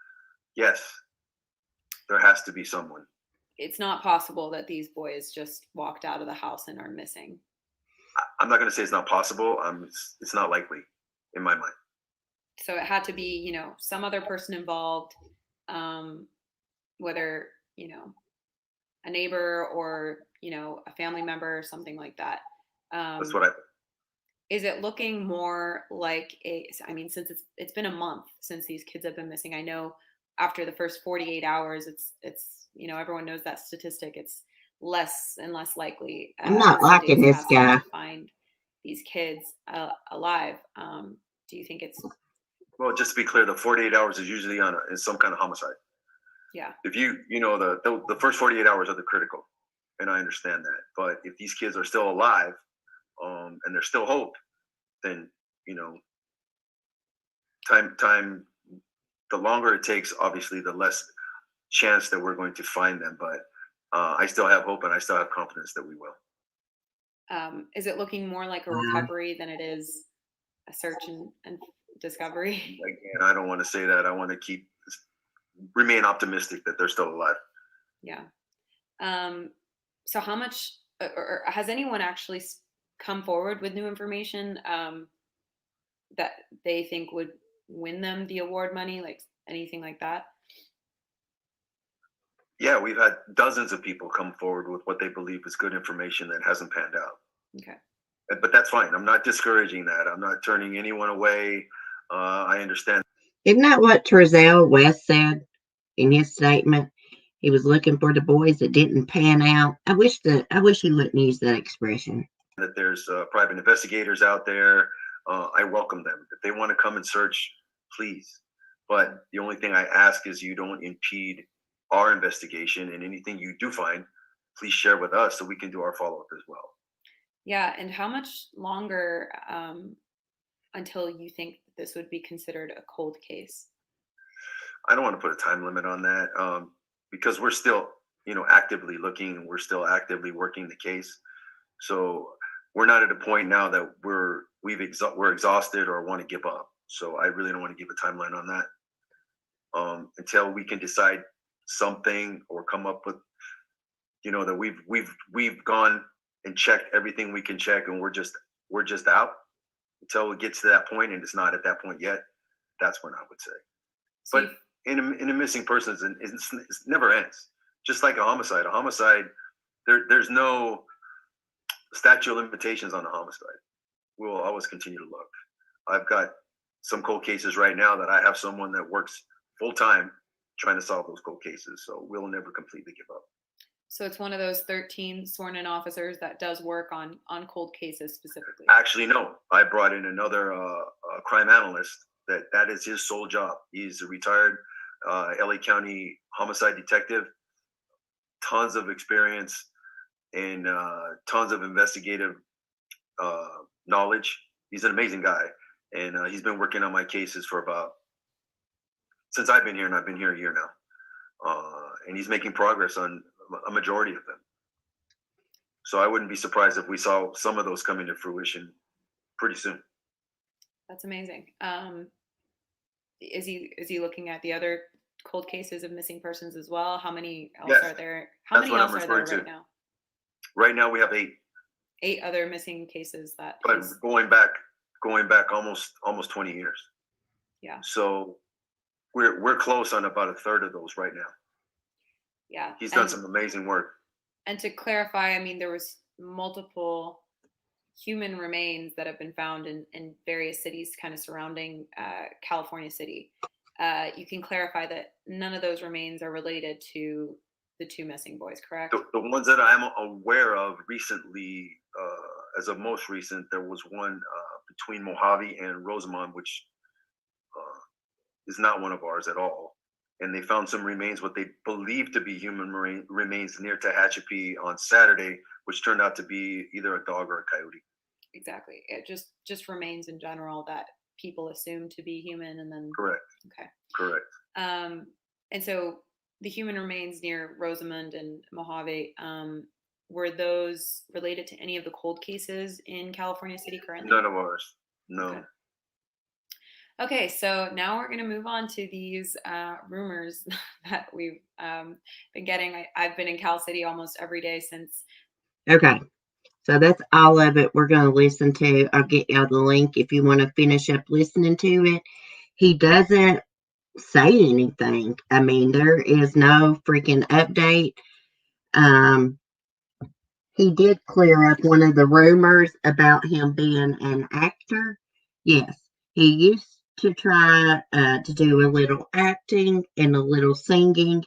Yes, there has to be someone. It's not possible that these boys just walked out of the house and are missing. I'm not going to say it's not possible. It's not likely in my mind. So it had to be, some other person involved, whether, a neighbor or, a family member or something like that. That's what I think. Is it looking more like since it's been a month since these kids have been missing? I know after the first 48 hours, it's everyone knows that statistic. It's less and less likely I'm not the liking cities this guy. to find these kids alive. Do you think it's Well, just to be clear, the 48 hours is usually in some kind of homicide. yeah? If the first 48 hours are the critical, and I understand that. But if these kids are still alive, and there's still hope, then time. The longer it takes, obviously, the less chance that we're going to find them. But I still have hope, and I still have confidence that we will. Is it looking more like a recovery than it is a search and discovery? Again, I don't want to say that. I want to remain optimistic that they're still alive. Yeah. So how much, or has anyone actually come forward with new information that they think would win them the award money, like anything like that? Yeah, we've had dozens of people come forward with what they believe is good information that hasn't panned out. Okay. But that's fine. I'm not discouraging that. I'm not turning anyone away. I understand. Isn't that what West said in his statement? He was looking for the boys that didn't pan out. I wish he wouldn't use that expression. That there's private investigators out there. I welcome them. If they want to come and search, please. But the only thing I ask is you don't impede our investigation, and anything you do find, please share with us so we can do our follow-up as well. Yeah, and how much longer until you think this would be considered a cold case? I don't want to put a time limit on that because we're still, actively looking. We're still actively working the case. So we're not at a point now that we're exhausted or want to give up. So I really don't want to give a timeline on that until we can decide something or come up with, that we've gone and checked everything we can check, and we're just out until it gets to that point, and it's not at that point yet. That's when I would say. So but in a missing persons, it never ends. Just like a homicide. There's no statute of limitations on a homicide. We'll always continue to look. I've got some cold cases right now that I have someone that works full time trying to solve those cold cases. So we'll never completely give up. So it's one of those 13 sworn in officers that does work on cold cases specifically. Actually, no. I brought in another crime analyst that is his sole job. He's a retired LA County homicide detective, tons of experience and tons of investigative knowledge. He's an amazing guy, and he's been working on my cases since I've been here, and I've been here a year now. And he's making progress on a majority of them. So I wouldn't be surprised if we saw some of those coming to fruition pretty soon. That's amazing. Is he looking at the other cold cases of missing persons as well? How many else are there? How many else are there right now? Right now we have 8. 8 other missing cases that. But going back almost 20 years. Yeah. So we're close on about a third of those right now. Yeah. He's done some amazing work. And to clarify, I mean, there was multiple human remains that have been found in various cities kind of surrounding California City. You can clarify that none of those remains are related to the 2 missing boys, correct? The ones that I'm aware of recently, as of most recent, there was one between Mojave and Rosamond, which is not one of ours at all. And they found some remains, what they believe to be human remains near Tehachapi on Saturday, which turned out to be either a dog or a coyote. Exactly. It just remains in general that people assume to be human, and then. Correct. Okay. Correct. And so the human remains near Rosamond and Mojave, were those related to any of the cold cases in California City currently? None of ours. No. Okay, so now we're going to move on to these rumors that we've been getting. I've been in Cal City almost every day since. Okay, so that's all of it we're going to listen to. I'll get y'all the link if you want to finish up listening to it. He doesn't say anything. I mean, there is no freaking update. He did clear up one of the rumors about him being an actor. Yes, he used to try to do a little acting and a little singing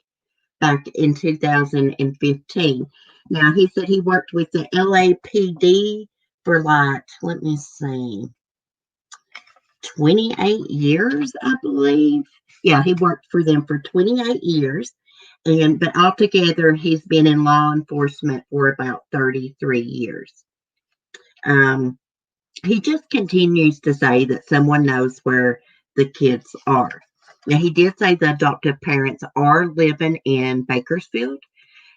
back in 2015. Now, he said he worked with the LAPD for like, let me see, 28 years, I believe. Yeah, he worked for them for 28 years. But altogether, he's been in law enforcement for about 33 years. He just continues to say that someone knows where the kids are. Now, he did say the adoptive parents are living in Bakersfield,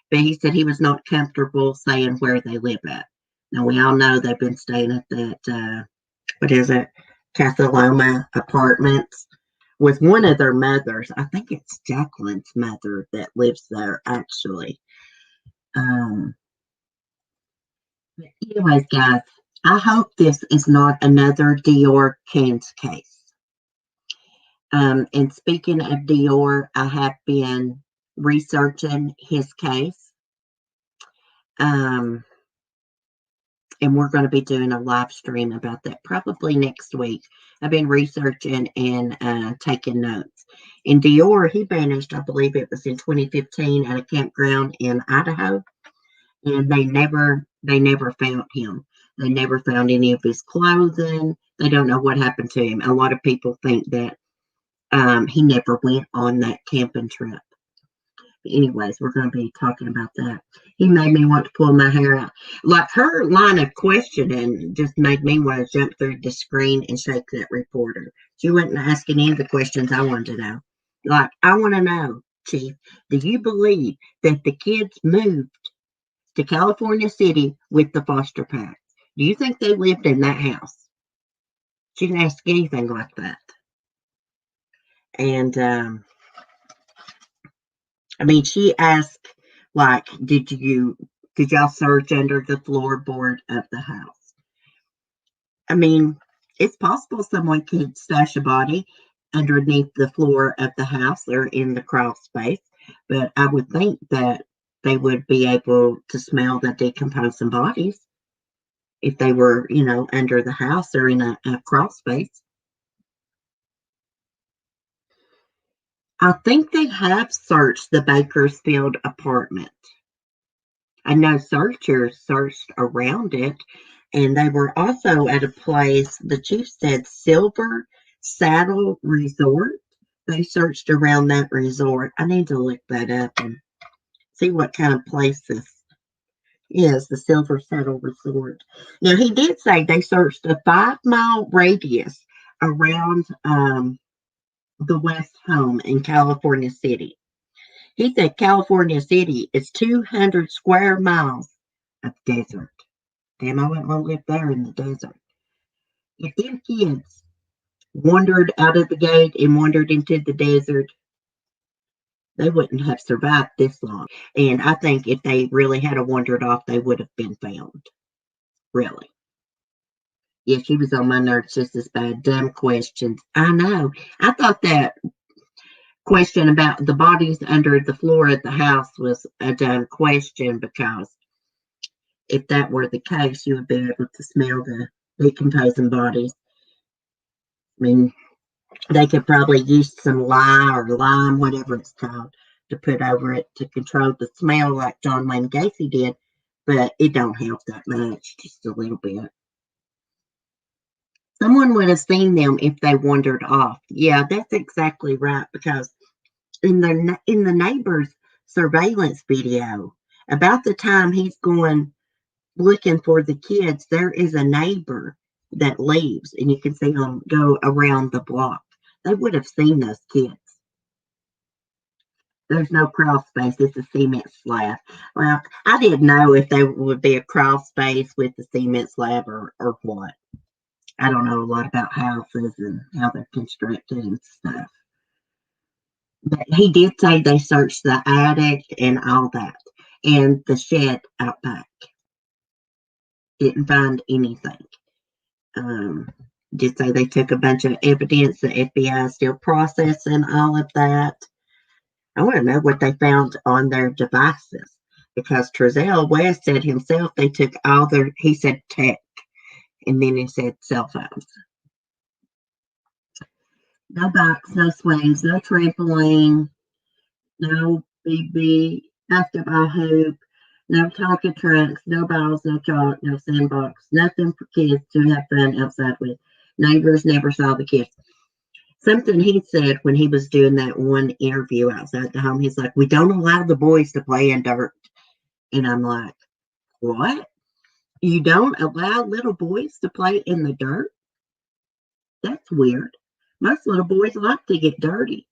but he said he was not comfortable saying where they live at. Now, we all know they've been staying at that, what is it, Cathaloma Apartments with one of their mothers. I think it's Jacqueline's mother that lives there, actually. But anyways, guys, I hope this is not another Dior Kans case. And speaking of Dior, I have been researching his case. And we're going to be doing a live stream about that probably next week. I've been researching and taking notes. In Dior, he vanished, I believe it was in 2015 at a campground in Idaho. And they never found him. They never found any of his clothing. They don't know what happened to him. A lot of people think that he never went on that camping trip. But anyways, we're going to be talking about that. He made me want to pull my hair out. Like, her line of questioning just made me want to jump through the screen and shake that reporter. She wasn't asking any of the questions I wanted to know. Like, I want to know, Chief, do you believe that the kids moved to California City with the foster parents? Do you think they lived in that house? She didn't ask anything like that. And I mean, she asked, like, did y'all search under the floorboard of the house? I mean, it's possible someone could stash a body underneath the floor of the house or in the crawl space, but I would think that they would be able to smell the decomposing bodies if they were, under the house or in a crawl space. I think they have searched the Bakersfield apartment. I know searchers searched around it, and they were also at a place, the chief said Silver Saddle Resort. They searched around that resort. I need to look that up and see what kind of place this is, the Silver Saddle Resort. Now, he did say they searched a 5-mile radius around the West home in California City. He said California City is 200 square miles of desert. Damn, I wouldn't want to live there in the desert. If them kids wandered out of the gate and wandered into the desert, they wouldn't have survived this long. And I think if they really had wandered off, they would have been found. Really. Yeah, she was on my nerves just as bad. Dumb questions. I know. I thought that question about the bodies under the floor at the house was a dumb question, because if that were the case, you would be able to smell the decomposing bodies. I mean, they could probably use some lye or lime, whatever it's called, to put over it to control the smell like John Wayne Gacy did, but it don't help that much, just a little bit. Someone would have seen them if they wandered off. Yeah, that's exactly right, because in the neighbor's surveillance video, about the time he's going looking for the kids, there is a neighbor that leaves, and you can see them go around the block. They would have seen those kids. There's no crawl space. It's a cement slab. Well, I didn't know if there would be a crawl space with the cement slab or what. I don't know a lot about houses and how they're constructed and stuff. But he did say they searched the attic and all that, and the shed out back. Didn't find anything. Did say they took a bunch of evidence. The FBI is still processing all of that. I want to know what they found on their devices, because Trezell West said himself they took all their, he said tech, and then he said cell phones. No bikes, no swings, no trampoline, no BB basketball hoop, no Tonka trucks, no balls, no chalk, no sandbox, nothing for kids to have fun outside with. Neighbors never saw the kids. Something he said when he was doing that one interview outside the home, he's like, "We don't allow the boys to play in dirt." And I'm like, "What? You don't allow little boys to play in the dirt? That's weird. Most little boys like to get dirty."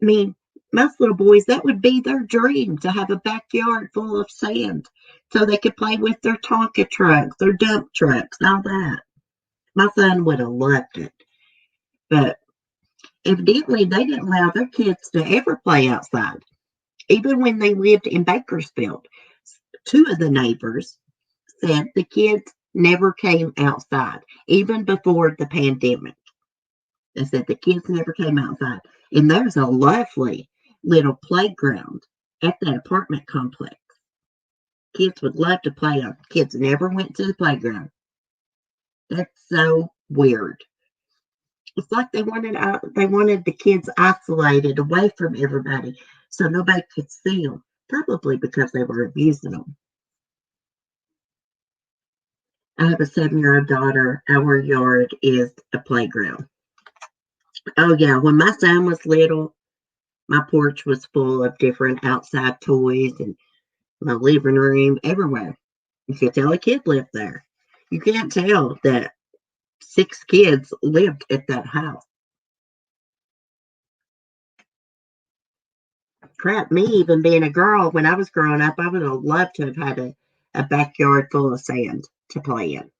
I mean, most little boys, that would be their dream to have a backyard full of sand so they could play with their Tonka trucks, their dump trucks, all that. My son would have loved it. But evidently, they didn't allow their kids to ever play outside. Even when they lived in Bakersfield, two of the neighbors said the kids never came outside, even before the pandemic. They said the kids never came outside. And there's a lovely little playground at that apartment complex. Kids would love to play on. Kids never went to the playground. That's so weird. It's like they wanted the kids isolated away from everybody so nobody could see them. Probably because they were abusing them. I have a 7-year-old daughter. Our yard is a playground. Oh yeah, when my son was little, my porch was full of different outside toys and my living room, everywhere. You could tell a kid lived there. You can't tell that 6 kids lived at that house. Crap, me even being a girl, when I was growing up, I would have loved to have had a backyard full of sand to play in.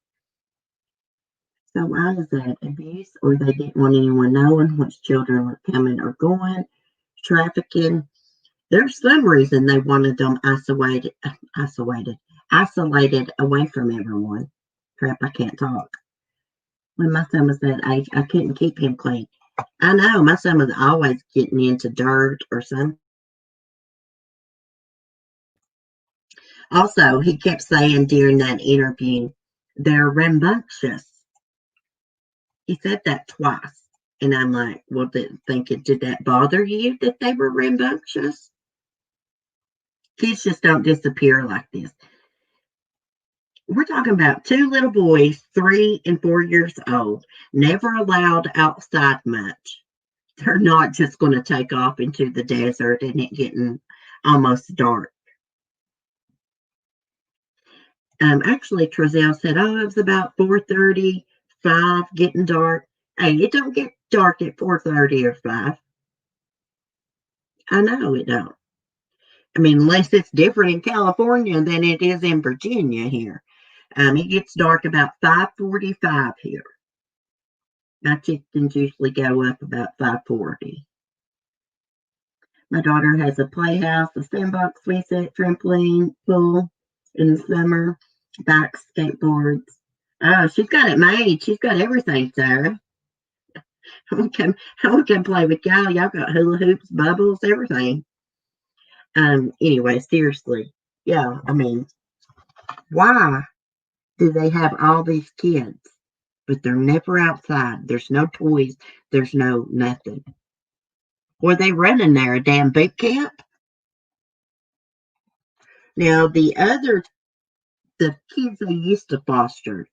So why is that? Abuse, or they didn't want anyone knowing which children were coming or going, trafficking. There's some reason they wanted them isolated away from everyone. Crap, I can't talk. When my son was that age, I couldn't keep him clean. I know my son was always getting into dirt or something. Also, he kept saying during that interview, they're rambunctious. He said that twice. And I'm like, well, thinking, did that bother you that they were rambunctious? Kids just don't disappear like this. We're talking about 2 little boys, 3 and 4 years old, never allowed outside much. They're not just going to take off into the desert and it getting almost dark. Actually, Trezell said, "Oh, it was about 4:30, 5, getting dark." Hey, it don't get dark at 4:30 or 5. I know it don't. I mean, unless it's different in California than it is in Virginia here. It gets dark about 5:45 here. My chickens usually go up about 5:40. My daughter has a playhouse, a sandbox, reset, trampoline, pool in the summer, bikes, skateboards. Oh, she's got it made. She's got everything, Sarah. I want to play with y'all. Y'all got hula hoops, bubbles, everything. Anyway, seriously. Yeah, I mean, why do they have all these kids, but they're never outside? There's no toys. There's no nothing. Were they running there, a damn boot camp? Now, the kids they used to foster,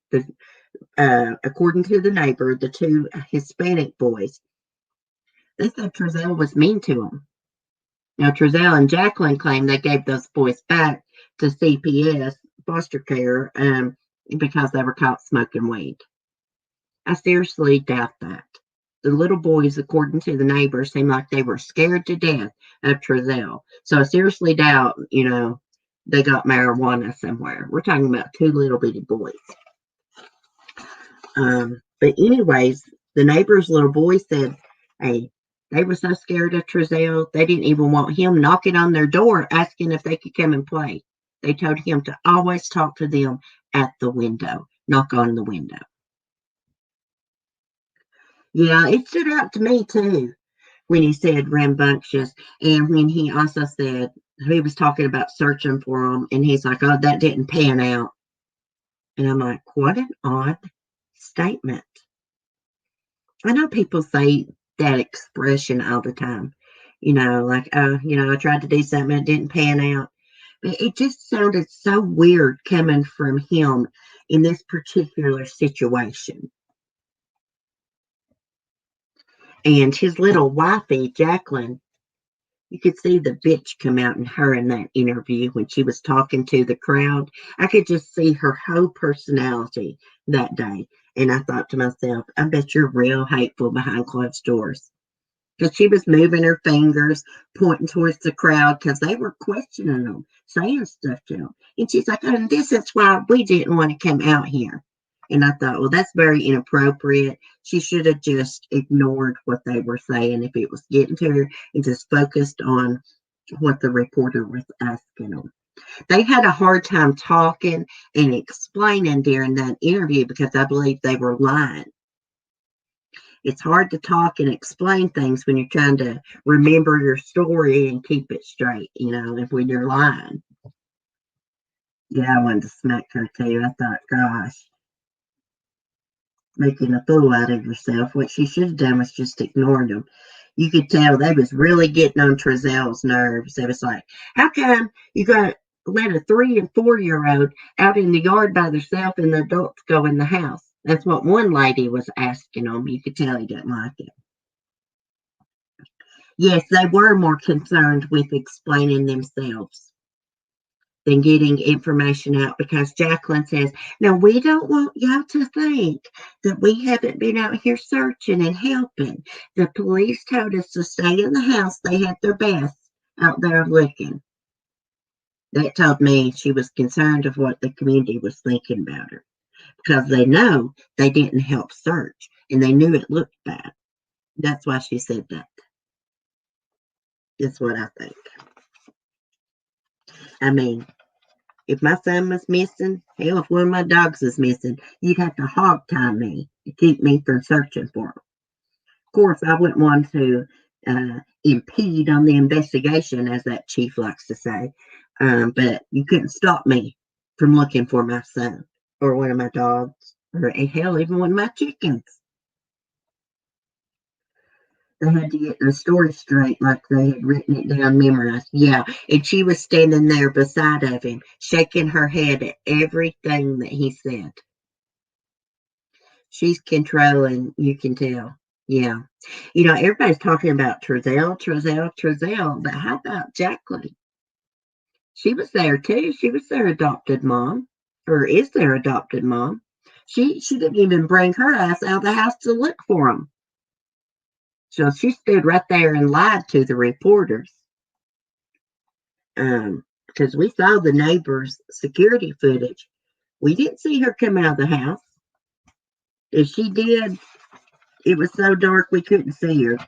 according to the neighbor, the 2 Hispanic boys, they said Trezell was mean to them. Now, Trezell and Jacqueline claim they gave those boys back to CPS foster care because they were caught smoking weed. I seriously doubt that. The little boys, according to the neighbors, seemed like they were scared to death of Trezell. So I seriously doubt, they got marijuana somewhere. We're talking about 2 little bitty boys. But anyways, the neighbor's little boy said, hey, they were so scared of Trezell, they didn't even want him knocking on their door asking if they could come and play. They told him to always talk to them at the window, knock on the window. Yeah, it stood out to me too when he said rambunctious, and when he also said he was talking about searching for them, and he's like, oh, that didn't pan out. And I'm like, what an odd statement. I know people say that expression all the time. Like, I tried to do something, it didn't pan out. It just sounded so weird coming from him in this particular situation. And his little wifey, Jacqueline, you could see the bitch come out in her in that interview when she was talking to the crowd. I could just see her whole personality that day. And I thought to myself, I bet you're real hateful behind closed doors. Because she was moving her fingers, pointing towards the crowd because they were questioning them, saying stuff to them. And she's like, and this is why we didn't want to come out here. And I thought, well, that's very inappropriate. She should have just ignored what they were saying if it was getting to her and just focused on what the reporter was asking them. They had a hard time talking and explaining during that interview because I believe they were lying. It's hard to talk and explain things when you're trying to remember your story and keep it straight, and when you're lying. Yeah, I wanted to smack her too. I thought, gosh, making a fool out of yourself. What she should have done was just ignored them. You could tell they was really getting on Trezelle's nerves. It was like, how come you got to let a 3 and 4-year-old out in the yard by themselves and the adults go in the house? That's what one lady was asking them. You could tell he didn't like it. Yes, they were more concerned with explaining themselves than getting information out because Jacqueline says, now we don't want y'all to think that we haven't been out here searching and helping. The police told us to stay in the house. They had their best out there looking. That told me she was concerned of what the community was thinking about her because they know they didn't help search and they knew it looked bad. That's why she said that. That's what I think. I mean, if my son was missing, hell, if one of my dogs is missing, you'd have to hog tie me to keep me from searching for him. Of course, I wouldn't want to impede on the investigation, as that chief likes to say, but you couldn't stop me from looking for my son or one of my dogs or hell, even one of my chickens. They had to get the story straight like they had written it down, memorized. Yeah, and she was standing there beside of him, shaking her head at everything that he said. She's controlling, you can tell. Yeah. Everybody's talking about Trezelle, but how about Jacqueline? She was there too. She was their adopted mom, or is their adopted mom. She didn't even bring her ass out of the house to look for them. So she stood right there and lied to the reporters. Because we saw the neighbor's security footage. We didn't see her come out of the house. If she did, it was so dark we couldn't see her.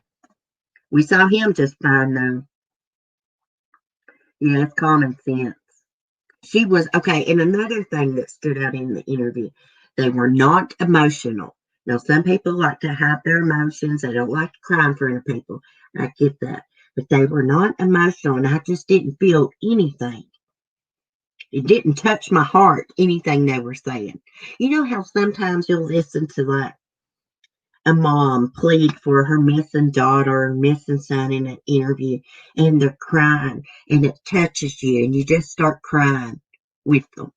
We saw him just fine though. Yeah, it's common sense. She was okay. And another thing that stood out in the interview, they were not emotional. Now, some people like to hide their emotions. They don't like to cry in front of people. I get that. But they were not emotional, and I just didn't feel anything. It didn't touch my heart, anything they were saying. You know how sometimes you'll listen to like a mom plead for her missing daughter or missing son in an interview, and they're crying, and it touches you, and you just start crying with them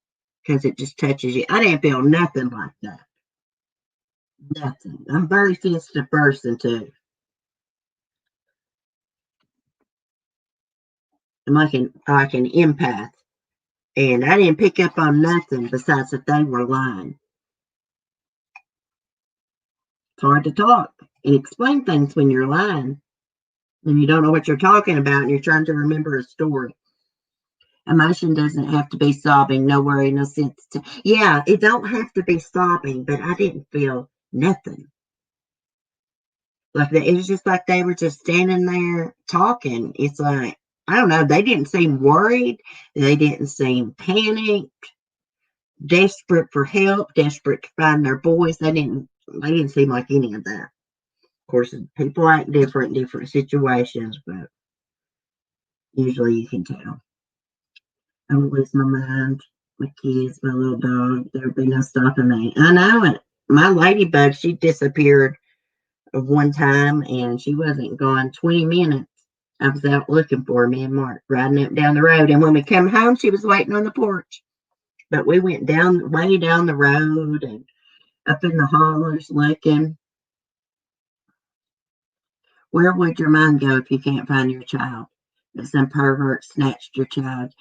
because it just touches you. I didn't feel nothing like that. Nothing. I'm a very sensitive person too. I'm like an empath, and I didn't pick up on nothing besides that they were lying. It's hard to talk and explain things when you're lying and you don't know what you're talking about and you're trying to remember a story. Emotion doesn't have to be sobbing, no worry, no sense. Yeah, it don't have to be sobbing, but I didn't feel nothing. Like it was just like they were just standing there talking. It's like, I don't know, they didn't seem worried. They didn't seem panicked, desperate for help, desperate to find their boys. They didn't seem like any of that. Of course, people act different in different situations, but usually you can tell. I would lose my mind. My kids, my little dog, there would be no stopping me. I know it. My ladybug, she disappeared of one time, and she wasn't gone 20 minutes. I was out looking for me and Mark, riding up down the road. And when we come home, she was waiting on the porch. But we went way down the road and up in the hollers looking. Where would your mind go if you can't find your child? If some pervert snatched your child?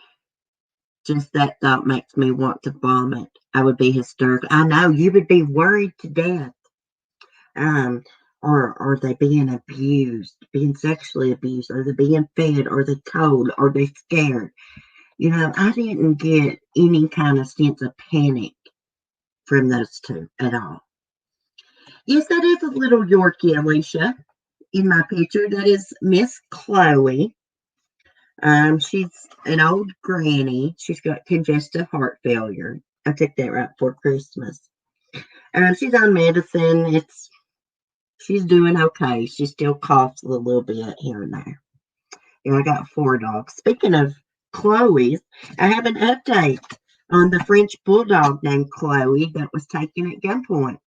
Just that thought makes me want to vomit. I would be hysterical. I know you would be worried to death. Or are they being abused, being sexually abused? Are they being fed? Are they cold? Are they scared? I didn't get any kind of sense of panic from those two at all. Yes, that is a little Yorkie, Alicia, in my picture. That is Miss Chloe. She's an old granny. She's got congestive heart failure. I took that right before Christmas. She's on medicine. She's doing okay. She still coughs a little bit here and there. And I got 4 dogs. Speaking of Chloe's, I have an update on the French bulldog named Chloe that was taken at gunpoint.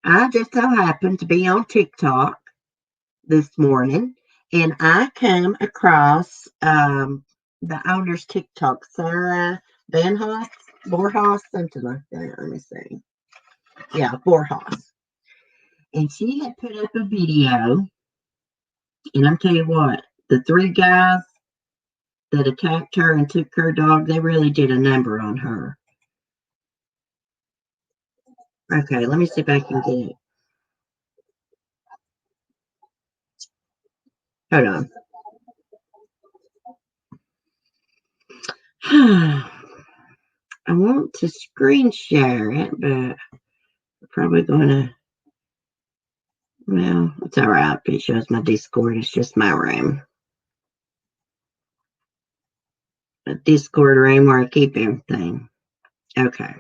I just so happened to be on TikTok this morning, and I came across the owner's TikTok, Sarah Borjas, something like that. Let me see. Yeah, Borjas. And she had put up a video, and I'm telling you what, the 3 guys that attacked her and took her dog, they really did a number on her. Okay, let me see if I can get it. Hold on. I want to screen share it, but I'm probably going to, well, it's all right. It shows my Discord. It's just my room. A Discord room where I keep everything. Okay.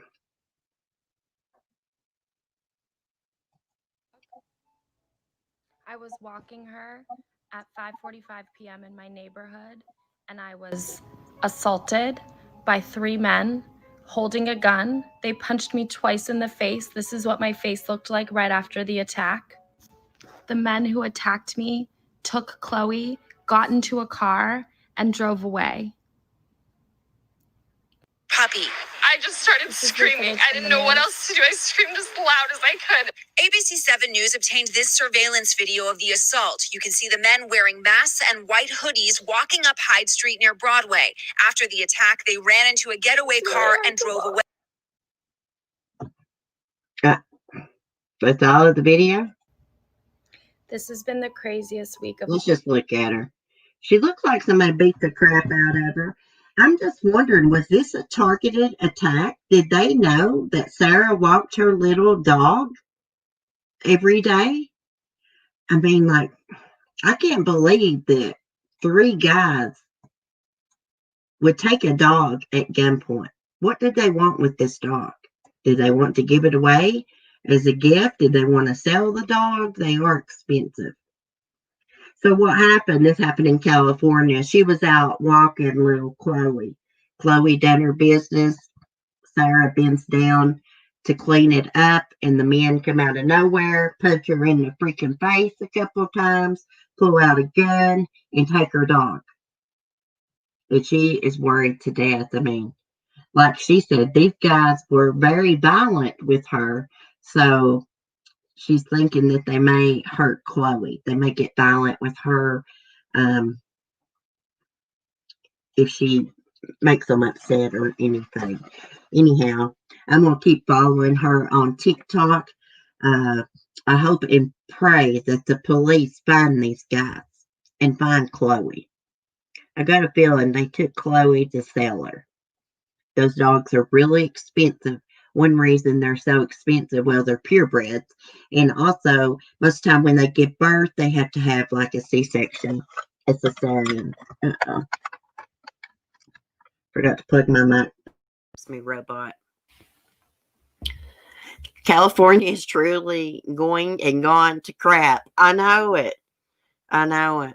I was walking her at 5:45 p.m. in my neighborhood, and I was assaulted by 3 men holding a gun. They punched me twice in the face. This is what my face looked like right after the attack. The men who attacked me took Chloe, got into a car, and drove away. Puppy. I just started screaming. I didn't know what else to do. I screamed as loud as I could. ABC 7 News obtained this surveillance video of the assault. You can see the men wearing masks and white hoodies walking up Hyde Street near Broadway. After the attack, they ran into a getaway car and drove away. That's all of the video? This has been the craziest week of. Let's just look at her. She looks like somebody beat the crap out of her. I'm just wondering, was this a targeted attack? Did they know that Sarah walked her little dog every day? I mean, like, I can't believe that 3 guys would take a dog at gunpoint. What did they want with this dog? Did they want to give it away as a gift? Did they want to sell the dog? They are expensive. So what happened? This happened in California. She was out walking little Chloe. Chloe done her business. Sarah bends down to clean it up, and the men come out of nowhere, punch her in the freaking face a couple of times, pull out a gun, and take her dog. And she is worried to death. I mean, like she said, these guys were very violent with her, so she's thinking that they may hurt Chloe. They may get violent with her if she makes them upset or anything. Anyhow, I'm going to keep following her on TikTok. I hope and pray that the police find these guys and find Chloe. I got a feeling they took Chloe to sell her. Those dogs are really expensive. One reason they're so expensive, well, they're purebreds. And also, most of the time when they give birth, they have to have like a C-section, a cesarean. Forgot to plug my mic. It's me, robot. California is truly going and gone to crap. I know it. I know it.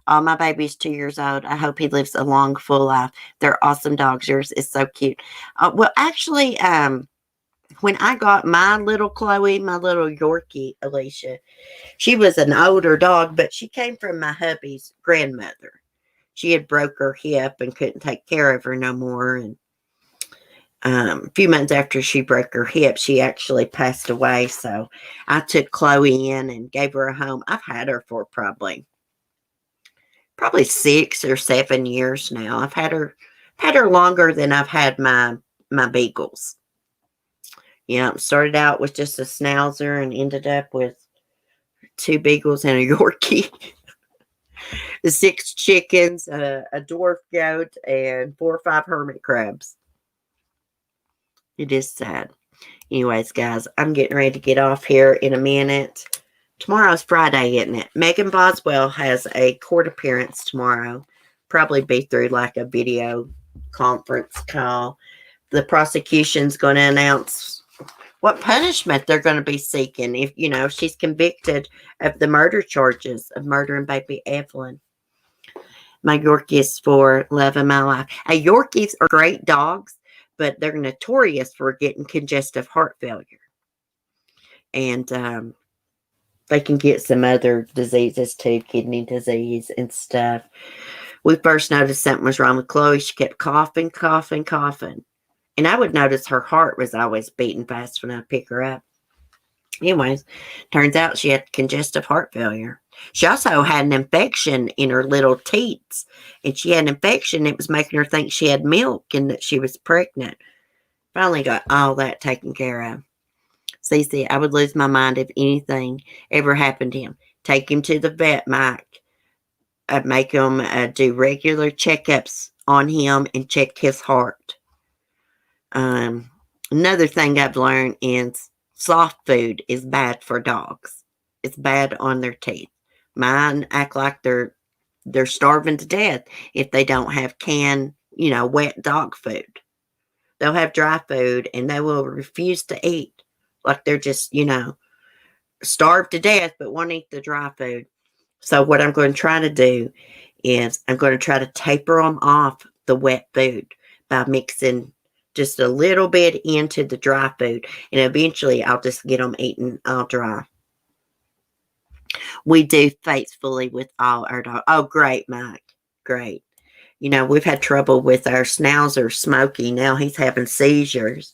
Oh, my baby's 2 years old. I hope he lives a long, full life. They're awesome dogs. Yours is so cute. Well, actually, when I got my little Chloe, my little Yorkie, Alicia, she was an older dog, but she came from my hubby's grandmother. She had broke her hip and couldn't take care of her no more. And a few months after she broke her hip, she actually passed away. So I took Chloe in and gave her a home. I've had her for probably 6 or 7 years now. I've had her longer than I've had my beagles. Yeah, started out with just a schnauzer and ended up with 2 beagles and a Yorkie. The 6 chickens, a dwarf goat, and 4 or 5 hermit crabs. It is sad. Anyways, guys, I'm getting ready to get off here in a minute. Tomorrow's Friday, isn't it? Megan Boswell has a court appearance tomorrow. Probably be through like a video conference call. The prosecution's going to announce what punishment they're going to be seeking if, she's convicted of the murder charges of murdering baby Evelyn. My Yorkies for loving my life. Yorkies are great dogs, but they're notorious for getting congestive heart failure. And they can get some other diseases too, kidney disease and stuff. We first noticed something was wrong with Chloe. She kept coughing. And I would notice her heart was always beating fast when I pick her up. Anyways, turns out she had congestive heart failure. She also had an infection in her little teats. And she had an infection that was making her think she had milk and that she was pregnant. Finally got all that taken care of. Cece, I would lose my mind if anything ever happened to him. Take him to the vet, Mike. I'd make him do regular checkups on him and check his heart. Another thing I've learned is soft food is bad for dogs. It's bad on their teeth. Mine act like they're starving to death if they don't have canned, wet dog food. They'll have dry food and they will refuse to eat. Like they're just, starved to death, but won't eat the dry food. So what I'm going to try to do is I'm going to try to taper them off the wet food by mixing just a little bit into the dry food. And eventually I'll just get them eaten all dry. We do faithfully with all our dogs. Oh, great, Mike. Great. We've had trouble with our schnauzer, Smokey. Now he's having seizures.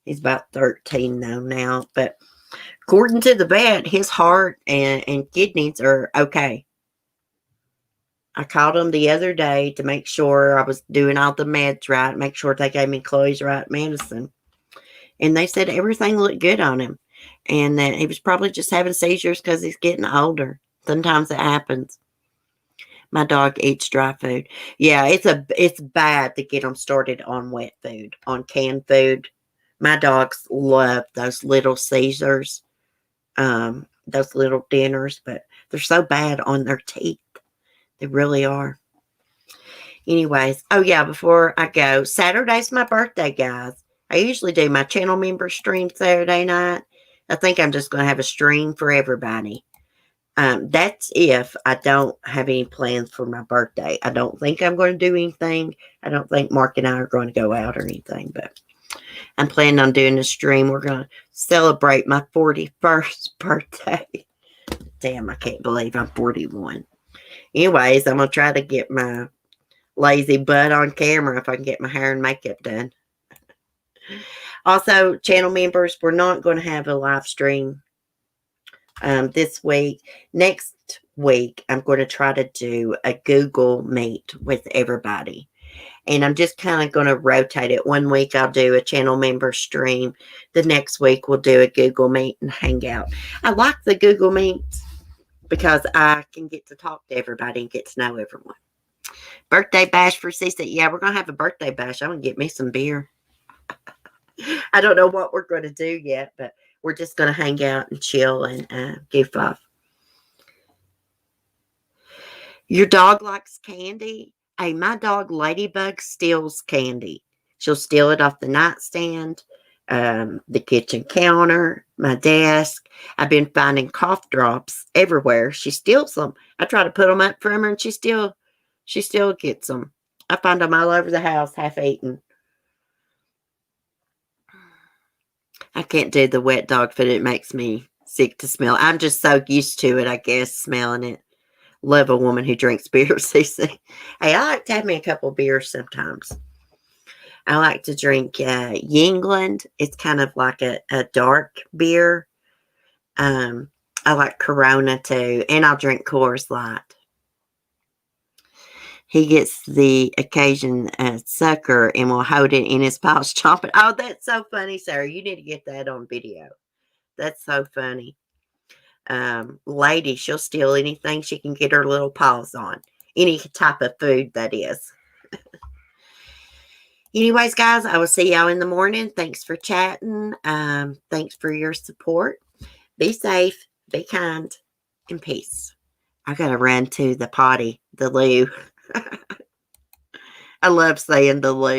He's about 13 though now. But according to the vet, his heart and kidneys are okay. I called him the other day to make sure I was doing all the meds right, make sure they gave me Chloe's right medicine. And they said everything looked good on him. And that he was probably just having seizures because he's getting older. Sometimes it happens. My dog eats dry food. Yeah, it's bad to get them started on wet food, on canned food. My dogs love those little Caesars, those little dinners, but they're so bad on their teeth. They really are. Anyways, oh yeah, before I go, Saturday's my birthday, guys. I usually do my channel member stream Saturday night. I think I'm just going to have a stream for everybody. That's if I don't have any plans for my birthday. I don't think I'm going to do anything. I don't think Mark and I are going to go out or anything, but I'm planning on doing a stream. We're going to celebrate my 41st birthday. Damn, I can't believe I'm 41. Anyways, I'm going to try to get my lazy butt on camera if I can get my hair and makeup done. Also, channel members, we're not going to have a live stream this week. Next week, I'm going to try to do a Google Meet with everybody. And I'm just kind of going to rotate it. One week I'll do a channel member stream. The next week we'll do a Google Meet and hang out. I like the Google Meets because I can get to talk to everybody and get to know everyone. Birthday bash for Cece. Yeah, we're going to have a birthday bash. I'm going to get me some beer. I don't know what we're going to do yet, but we're just going to hang out and chill and goof off. Your dog likes candy? Hey, my dog Ladybug steals candy. She'll steal it off the nightstand, the kitchen counter, my desk. I've been finding cough drops everywhere. She steals them. I try to put them up from her, and she still gets them. I find them all over the house, half eaten. I can't do the wet dog food. It makes me sick to smell. I'm just so used to it, I guess, smelling it. Love a woman who drinks beer, Cece. Hey, I like to have me a couple beers sometimes. I like to drink Yingland. It's kind of like a dark beer. I like Corona too. And I'll drink Coors Light. He gets the occasion sucker and will hold it in his paws, chomping. Oh, that's so funny, Sarah. You need to get that on video. That's so funny. Lady, she'll steal anything she can get her little paws on. Any type of food, that is. Anyways, guys, I will see y'all in the morning. Thanks for chatting. Thanks for your support. Be safe, be kind, and peace. I got to run to the potty, the loo. I love saying the loo.